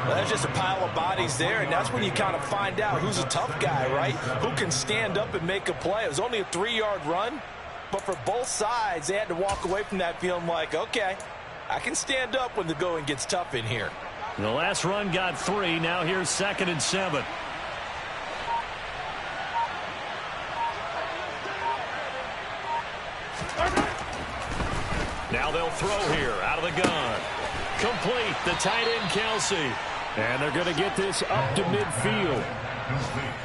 B: Well, that's just a pile of bodies there, and that's when you kind of find out who's a tough guy, right? Who can stand up and make a play. It was only a 3-yard run, but for both sides, they had to walk away from that feeling like, okay, I can stand up when the going gets tough in here.
A: The last run got 3. Now here's 2nd and 7. Now they'll throw here out of the gun. Complete, the tight end Kelsey. And they're going to get this up to midfield.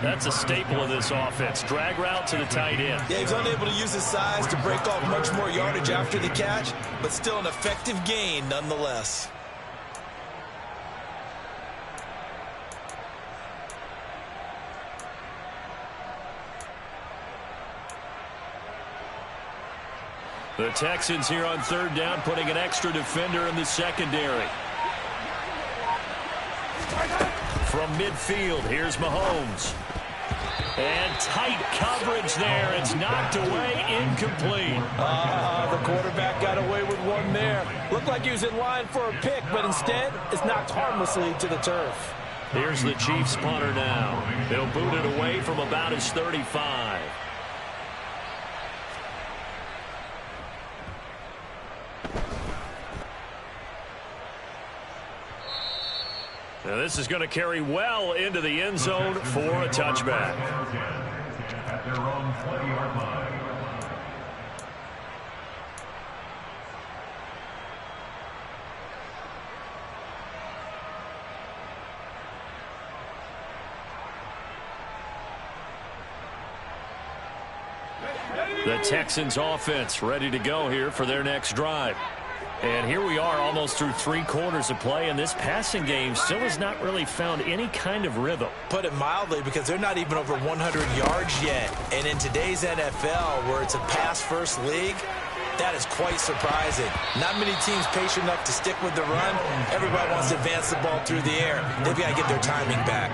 A: That's a staple of this offense. Drag route to the tight end.
B: Yeah, he's unable to use his size to break off much more yardage after the catch, but still an effective gain nonetheless.
A: The Texans here on 3rd down, putting an extra defender in the secondary. From midfield, here's Mahomes. And tight coverage there. It's knocked away, incomplete.
B: The quarterback got away with one there. Looked like he was in line for a pick, but instead, it's knocked harmlessly to the turf.
A: Here's the Chiefs punter now. They'll boot it away from about his 35. Now this is going to carry well into the end zone for a touchback.
C: At their own 20-yard line.
A: The Texans offense ready to go here for their next drive. And here we are almost through 3 quarters of play, and this passing game still has not really found any kind of rhythm.
B: Put it mildly, because they're not even over 100 yards yet. And in today's NFL, where it's a pass-first league, that is quite surprising. Not many teams patient enough to stick with the run. Everybody wants to advance the ball through the air. They've got to get their timing back.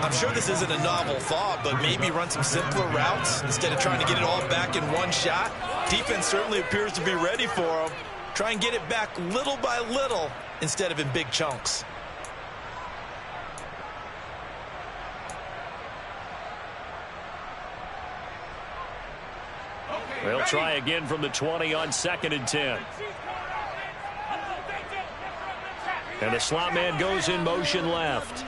B: I'm sure this isn't a novel thought, but maybe run some simpler routes instead of trying to get it all back in one shot. Defense certainly appears to be ready for them. Try and get it back little by little instead of in big chunks.
A: They'll try again from the 20 on 2nd and 10. And the slot man goes in motion left.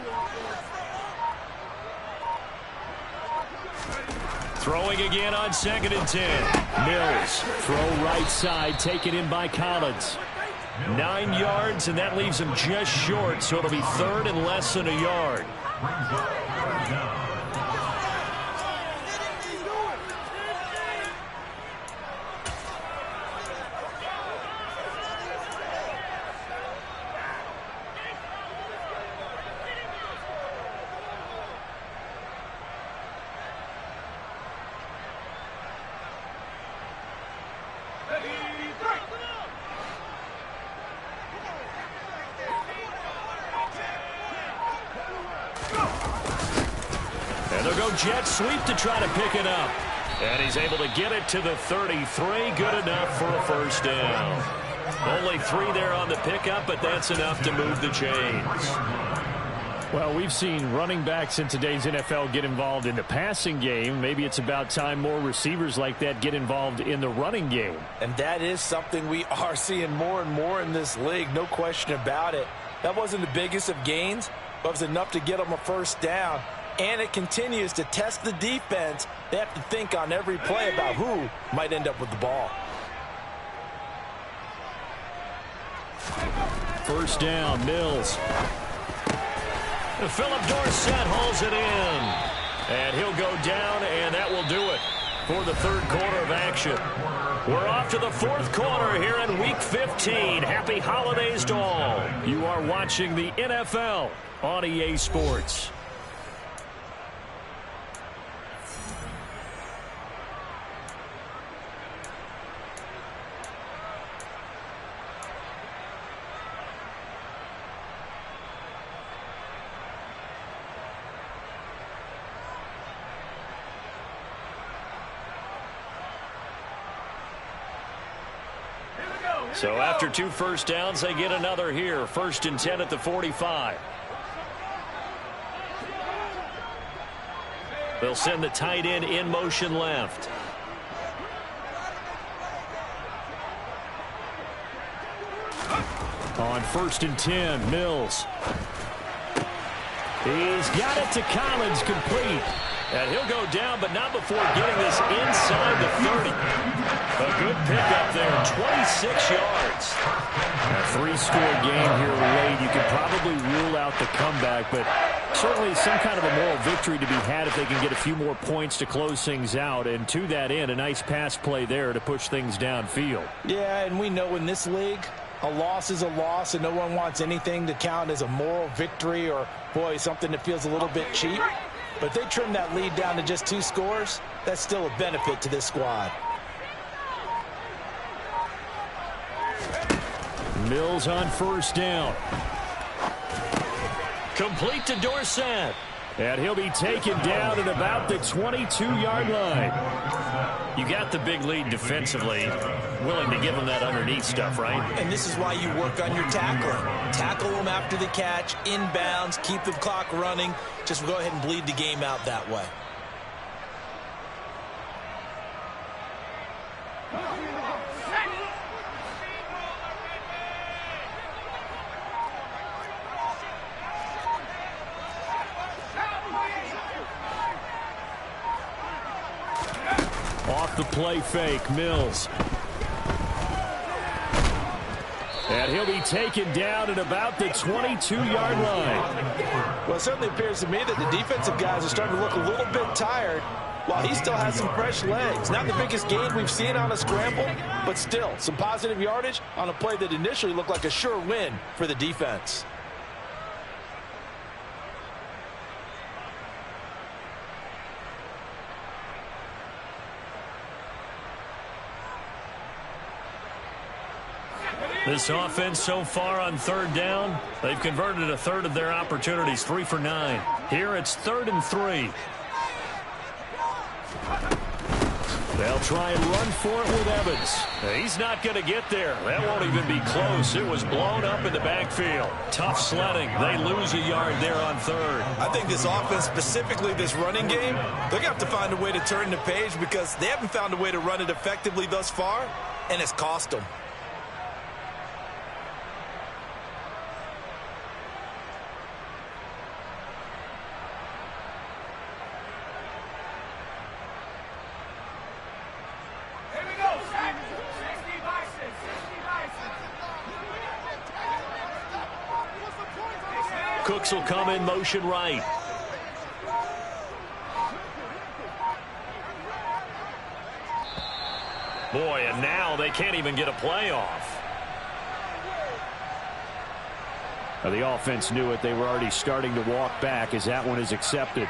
A: Throwing again on 2nd and 10. Mills, throw right side, taken in by Collins. 9 yards, and that leaves him just short, so it'll be 3rd and less than a yard. And they'll go jet sweep to try to pick it up. And he's able to get it to the 33. Good enough for a first down. Only 3 there on the pickup, but that's enough to move the chains.
D: Well, we've seen running backs in today's NFL get involved in the passing game. Maybe it's about time more receivers like that get involved in the running game.
B: And that is something we are seeing more and more in this league, no question about it. That wasn't the biggest of gains, but it was enough to get them a first down. And it continues to test the defense. They have to think on every play about who might end up with the ball.
A: First down, Mills. Philip Dorsett hauls it in. And he'll go down, and that will do it for the 3rd quarter of action. We're off to the 4th quarter here in Week 15. Happy holidays to all. You are watching the NFL on EA Sports. So after 2 first downs, they get another here. 1st and 10 at the 45. They'll send the tight end in motion left. On 1st and 10, Mills. He's got it to Collins, complete. And he'll go down, but not before getting this inside the 30. A good pickup there, 26 yards. A 3-score game here late. You could probably rule out the comeback, but certainly some kind of a moral victory to be had if they can get a few more points to close things out. And to that end, a nice pass play there to push things downfield.
B: Yeah, and we know in this league, a loss is a loss, and no one wants anything to count as a moral victory or, boy, something that feels a little bit cheap. But if they trim that lead down to just 2 scores, that's still a benefit to this squad.
D: Mills on 1st down.
A: Complete to Dorsett.
D: And he'll be taken down at about the 22-yard line.
A: You got the big lead defensively. Willing to give them that underneath stuff, right?
B: And this is why you work on your tackling. Tackle them after the catch, inbounds, keep the clock running. Just go ahead and bleed the game out that way.
D: Off the play fake, Mills. And he'll be taken down at about the 22-yard line.
B: Well, it certainly appears to me that the defensive guys are starting to look a little bit tired. while he still has some fresh legs. Not the biggest gain we've seen on a scramble, but still some positive yardage on a play that initially looked like a sure win for the defense.
A: This offense so far on third down, they've converted a third of their opportunities, 3 for 9. Here it's 3rd and 3. They'll try and run for it with Evans. He's not going to get there. That won't even be close. It was blown up in the backfield. Tough sledding. They lose a yard there on 3rd.
B: I think this offense, specifically this running game, they're going to have to find a way to turn the page because they haven't found a way to run it effectively thus far, and it's cost them.
A: Cooks will come in motion right. Boy, and now they can't even get a play off.
D: Now, the offense knew it. They were already starting to walk back as that one is accepted.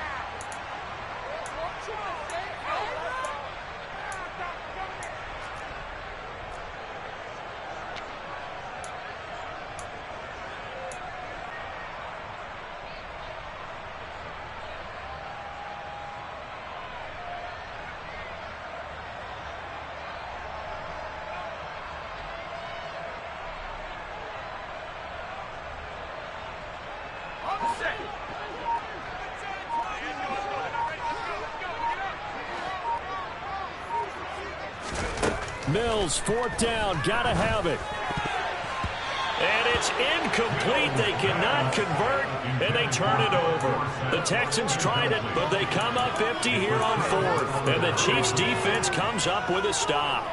D: Mills, 4th down, gotta have it.
A: And it's incomplete. They cannot convert, and they turn it over. The Texans tried it, but they come up empty here on 4th. And the Chiefs' defense comes up with a stop.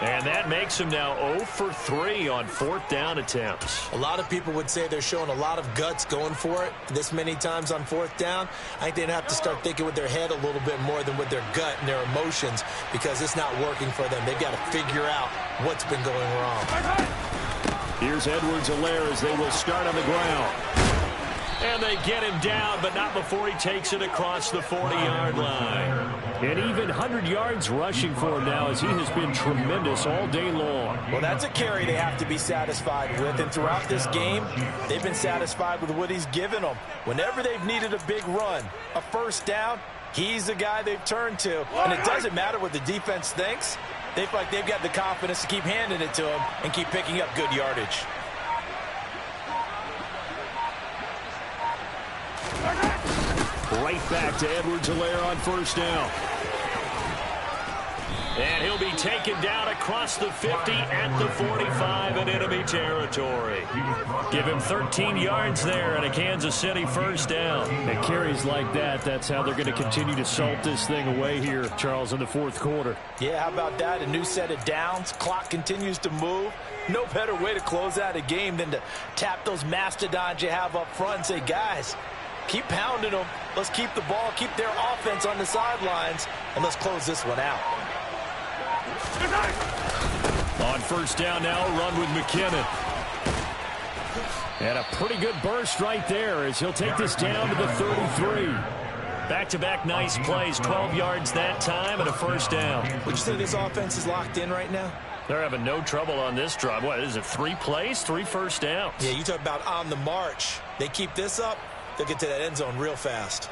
A: And that makes them now 0 for 3 on 4th down attempts.
B: A lot of people would say they're showing a lot of guts going for it this many times on 4th down. I think they'd have to start thinking with their head a little bit more than with their gut and their emotions because it's not working for them. They've got to figure out what's been going wrong.
D: Here's Edwards-Helaire as they will start on the ground.
A: And they get him down, but not before he takes it across the 40-yard line.
D: And even 100 yards rushing for him now as he has been tremendous all day long.
B: Well, that's a carry they have to be satisfied with. And throughout this game, they've been satisfied with what he's given them. Whenever they've needed a big run, a 1st down, he's the guy they've turned to. And it doesn't matter what the defense thinks. They feel like they've got the confidence to keep handing it to him and keep picking up good yardage.
D: Right back to Edwards-Helaire on 1st down.
A: And he'll be taken down across the 50 at the 45 in enemy territory. Give him 13 yards there and a Kansas City 1st down.
D: And carries like that, that's how they're going to continue to salt this thing away here, Charles, in the 4th quarter.
B: Yeah, how about that? A new set of downs. Clock continues to move. No better way to close out a game than to tap those mastodons you have up front and say, guys, keep pounding them. Let's keep the ball, keep their offense on the sidelines, and let's close this one out.
A: On 1st down now, run with McKinnon.
D: And a pretty good burst right there as he'll take this down to the 33.
A: Back-to-back nice plays, 12 yards that time and a 1st down.
B: Would you say this offense is locked in right now?
A: They're having no trouble on this drive. What is it, 3 plays, 3 1st downs?
B: Yeah, you talk about on the march. They keep this up, they'll get to that end zone real fast.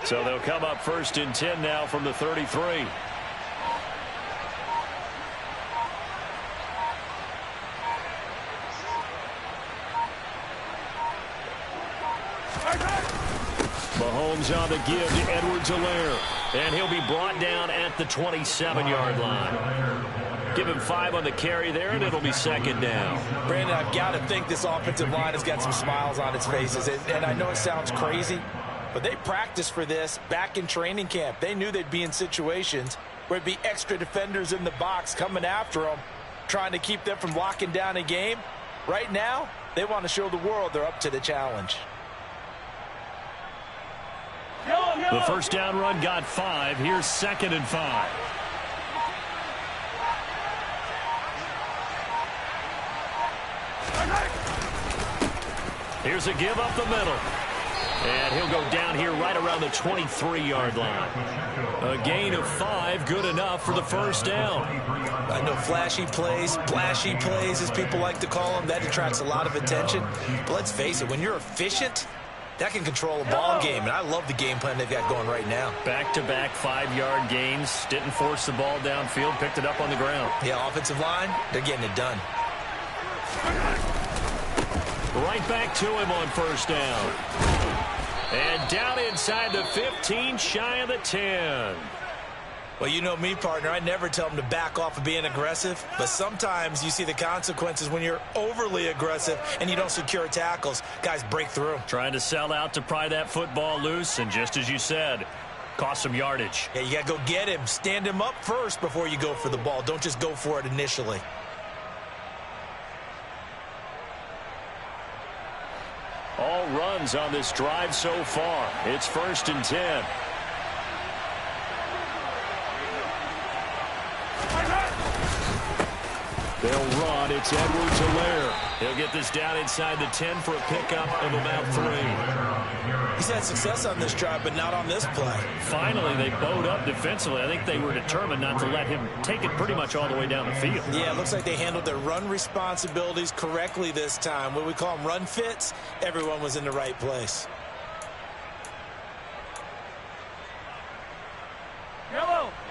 A: So they'll come up 1st and 10 now from the 33. Mahomes on the give to Edwards-Helaire. And he'll be brought down at the 27-yard line. Give him 5 on the carry there, and it'll be 2nd down.
B: Brandon, I've got to think this offensive line has got some smiles on its faces. And I know it sounds crazy, but they practiced for this back in training camp. They knew they'd be in situations where it'd be extra defenders in the box coming after them, trying to keep them from locking down a game. Right now, they want to show the world they're up to the challenge.
A: The first down run got 5. Here's 2nd and 5. Here's a give up the middle. And he'll go down here right around the 23-yard line. A gain of 5, good enough for the first down.
B: I know flashy plays, splashy plays, as people like to call them, that attracts a lot of attention. But let's face it, when you're efficient, that can control a ball game. And I love the game plan they've got going right now.
A: Back-to-back 5-yard gains. Didn't force the ball downfield, picked it up on the ground.
B: Yeah, offensive line, they're getting it done.
A: Right back to him on first down. And down inside the 15, shy of the 10.
B: Well, you know me, partner. I never tell them to back off of being aggressive. But sometimes you see the consequences when you're overly aggressive and you don't secure tackles. Guys break through.
A: Trying to sell out to pry that football loose. And just as you said, cost some yardage.
B: Yeah, you got to go get him. Stand him up first before you go for the ball. Don't just go for it initially.
A: All runs on this drive so far. It's 1st and 10. They'll run. It's Edwards-Helaire. He'll get this down inside the 10 for a pickup of about 3.
B: He's had success on this drive, but not on this play.
A: Finally, they bowed up defensively. I think they were determined not to let him take it pretty much all the way down the field.
B: Yeah, it looks like they handled their run responsibilities correctly this time. What we call them run fits, everyone was in the right place.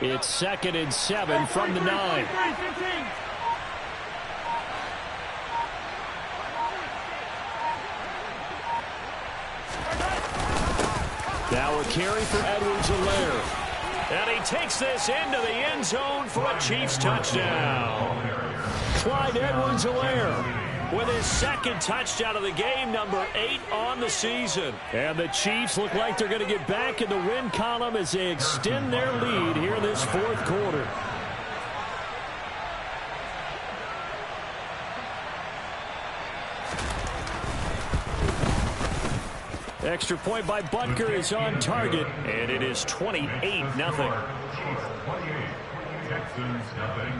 A: It's 2nd and 7 from the 9. Now a carry for Edwards-Helaire. And he takes this into the end zone for a Chiefs touchdown. Clyde Edwards-Helaire with his 2nd touchdown of the game, number 8 on the season. And the Chiefs look like they're going to get back in the win column as they extend their lead here in this 4th quarter. Extra point by Butker is on target, and it is 28-0.
C: Texans, nothing.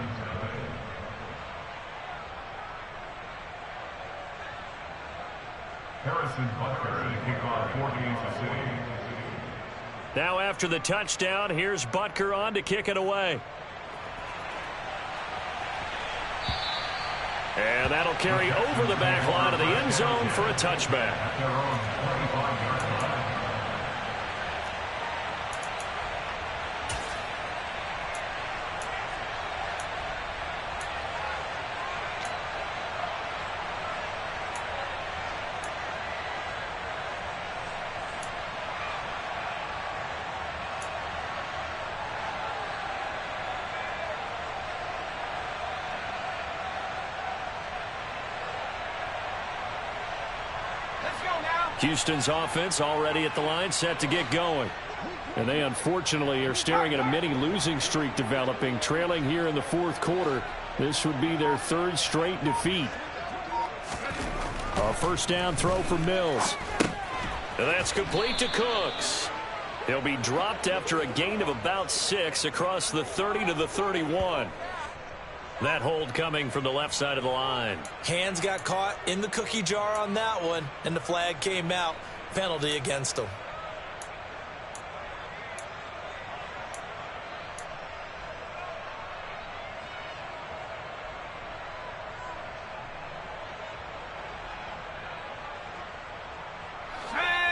C: Harrison Butker to kick off for Kansas City.
A: Now after the touchdown, here's Butker on to kick it away. And that'll carry over the back line of the end zone for a touchback.
C: Their own 25-yard line.
A: Houston's offense already at the line, set to get going. And they unfortunately are staring at a mini losing streak developing, trailing here in the 4th quarter. This would be their 3rd straight defeat. A first down throw for Mills. And that's complete to Cooks. He'll be dropped after a gain of about 6 across the 30 to the 31. That hold coming from the left side of the line.
B: Hands got caught in the cookie jar on that one, and the flag came out. Penalty against them.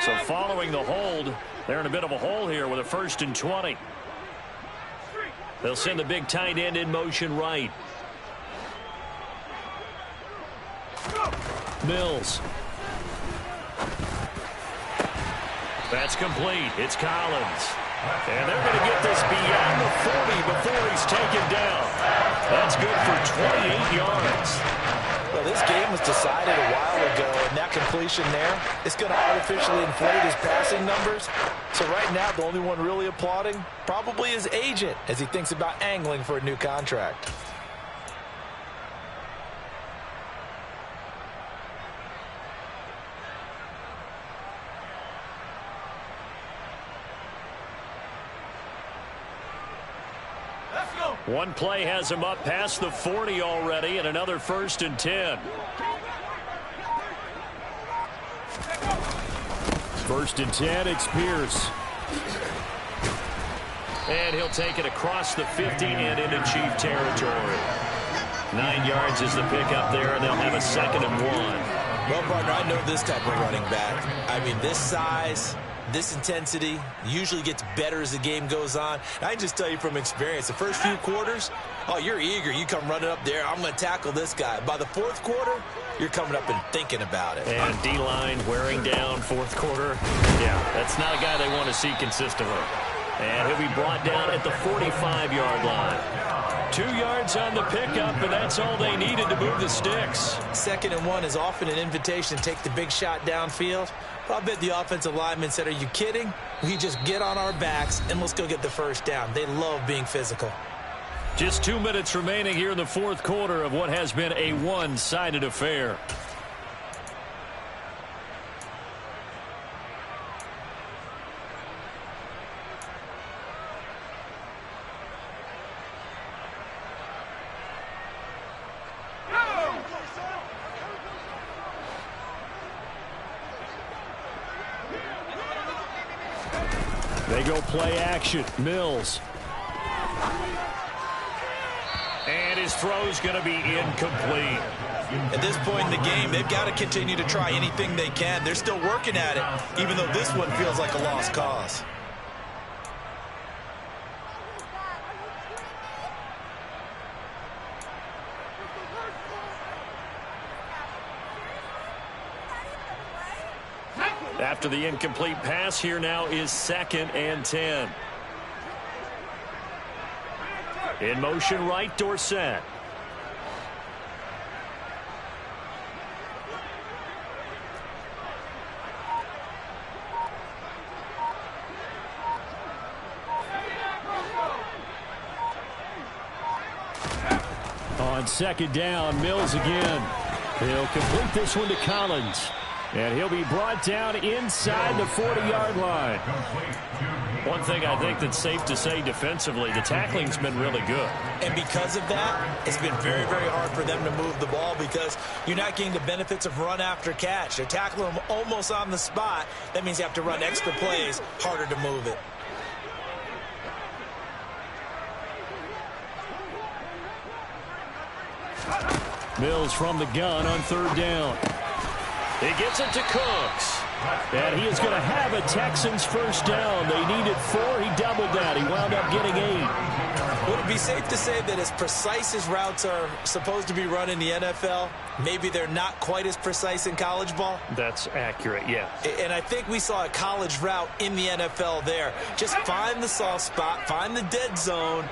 A: So following the hold, they're in a bit of a hole here with a 1st and 20. They'll send the big tight end in motion right. Mills. That's complete. It's Collins. And they're going to get this beyond the 40 before he's taken down. That's good for 28 yards.
B: Well, this game was decided a while ago, and that completion there, it's going to artificially inflate his passing numbers. So right now, the only one really applauding probably his agent as he thinks about angling for a new contract.
A: One play has him up past the 40 already, and another 1st and 10. 1st and 10, it's Pierce. And he'll take it across the 50 and into Chief territory. 9 yards is the pickup there, and they'll have a 2nd and 1.
B: Well, partner, I know this type of running back. I mean, this size, this intensity usually gets better as the game goes on. And I can just tell you from experience, the first few quarters, oh, you're eager. You come running up there, I'm going to tackle this guy. By the 4th quarter, you're coming up and thinking about it.
A: And D-line wearing down 4th quarter. Yeah, that's not a guy they want to see consistently. And he'll be brought down at the 45-yard line. 2 yards on the pickup, and that's all they needed to move the sticks.
B: 2nd and 1 is often an invitation to take the big shot downfield. But I bet the offensive lineman said, are you kidding? We just get on our backs, and let's go get the 1st down. They love being physical.
A: Just 2 minutes remaining here in the 4th quarter of what has been a one-sided affair. They go play action. Mills. And his throw's going to be incomplete.
B: At this point in the game, they've got to continue to try anything they can. They're still working at it, even though this one feels like a lost cause.
A: After the incomplete pass, here now is 2nd and 10. In motion right, Dorsett. On 2nd down, Mills again. He'll complete this one to Collins. And he'll be brought down inside the 40-yard line. One thing I think that's safe to say defensively, the tackling's been really good.
B: And because of that, it's been very, very hard for them to move the ball because you're not getting the benefits of run after catch. They're tackling them almost on the spot. That means you have to run extra plays, harder to move it.
A: Mills from the gun on 3rd down. He gets it to Cooks. And he is going to have a Texans 1st down. They needed 4. He doubled that. He wound up getting 8.
B: Would it be safe to say that as precise as routes are supposed to be run in the NFL, maybe they're not quite as precise in college ball?
A: That's accurate, yeah.
B: And I think we saw a college route in the NFL there. Just find the soft spot, find the dead zone,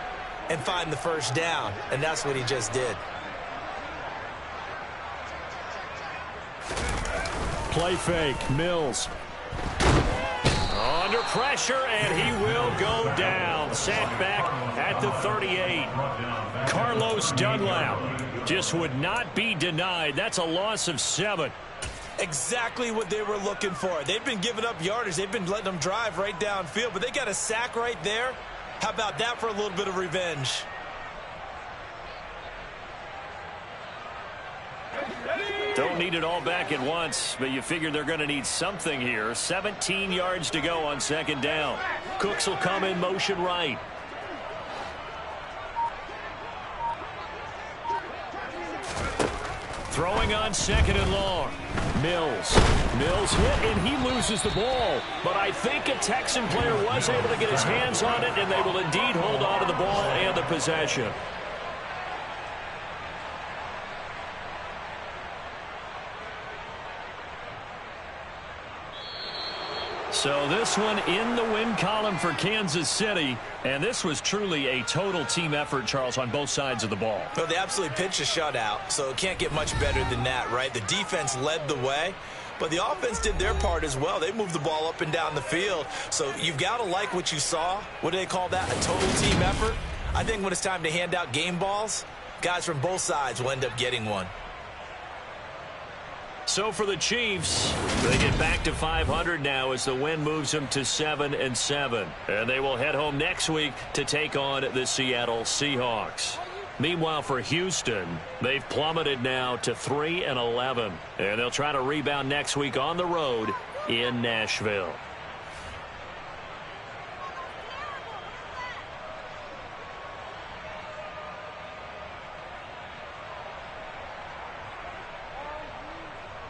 B: and find the 1st down. And that's what he just did.
A: Play fake, Mills. Under pressure, and he will go down. Sacked back at the 38. Carlos Dunlap just would not be denied. That's a loss of 7.
B: Exactly what they were looking for. They've been giving up yardage. They've been letting them drive right downfield, but they got a sack right there. How about that for a little bit of revenge?
A: Don't need it all back at once, but you figure they're going to need something here. 17 yards to go on 2nd down. Cooks will come in motion right. Throwing on 2nd and long. Mills. Mills hit, and he loses the ball. But I think a Texan player was able to get his hands on it, and they will indeed hold on to the ball and the possession. So this one in the win column for Kansas City. And this was truly a total team effort, Charles, on both sides of the ball.
B: Well, they absolutely pitched a shutout, so it can't get much better than that, right? The defense led the way, but the offense did their part as well. They moved the ball up and down the field. So you've got to like what you saw. What do they call that? A total team effort? I think when it's time to hand out game balls, guys from both sides will end up getting one.
A: So for the Chiefs, they get back to 500 now as the win moves them to 7-7. And they will head home next week to take on the Seattle Seahawks. Meanwhile, for Houston, they've plummeted now to 3-11. And they'll try to rebound next week on the road in Nashville.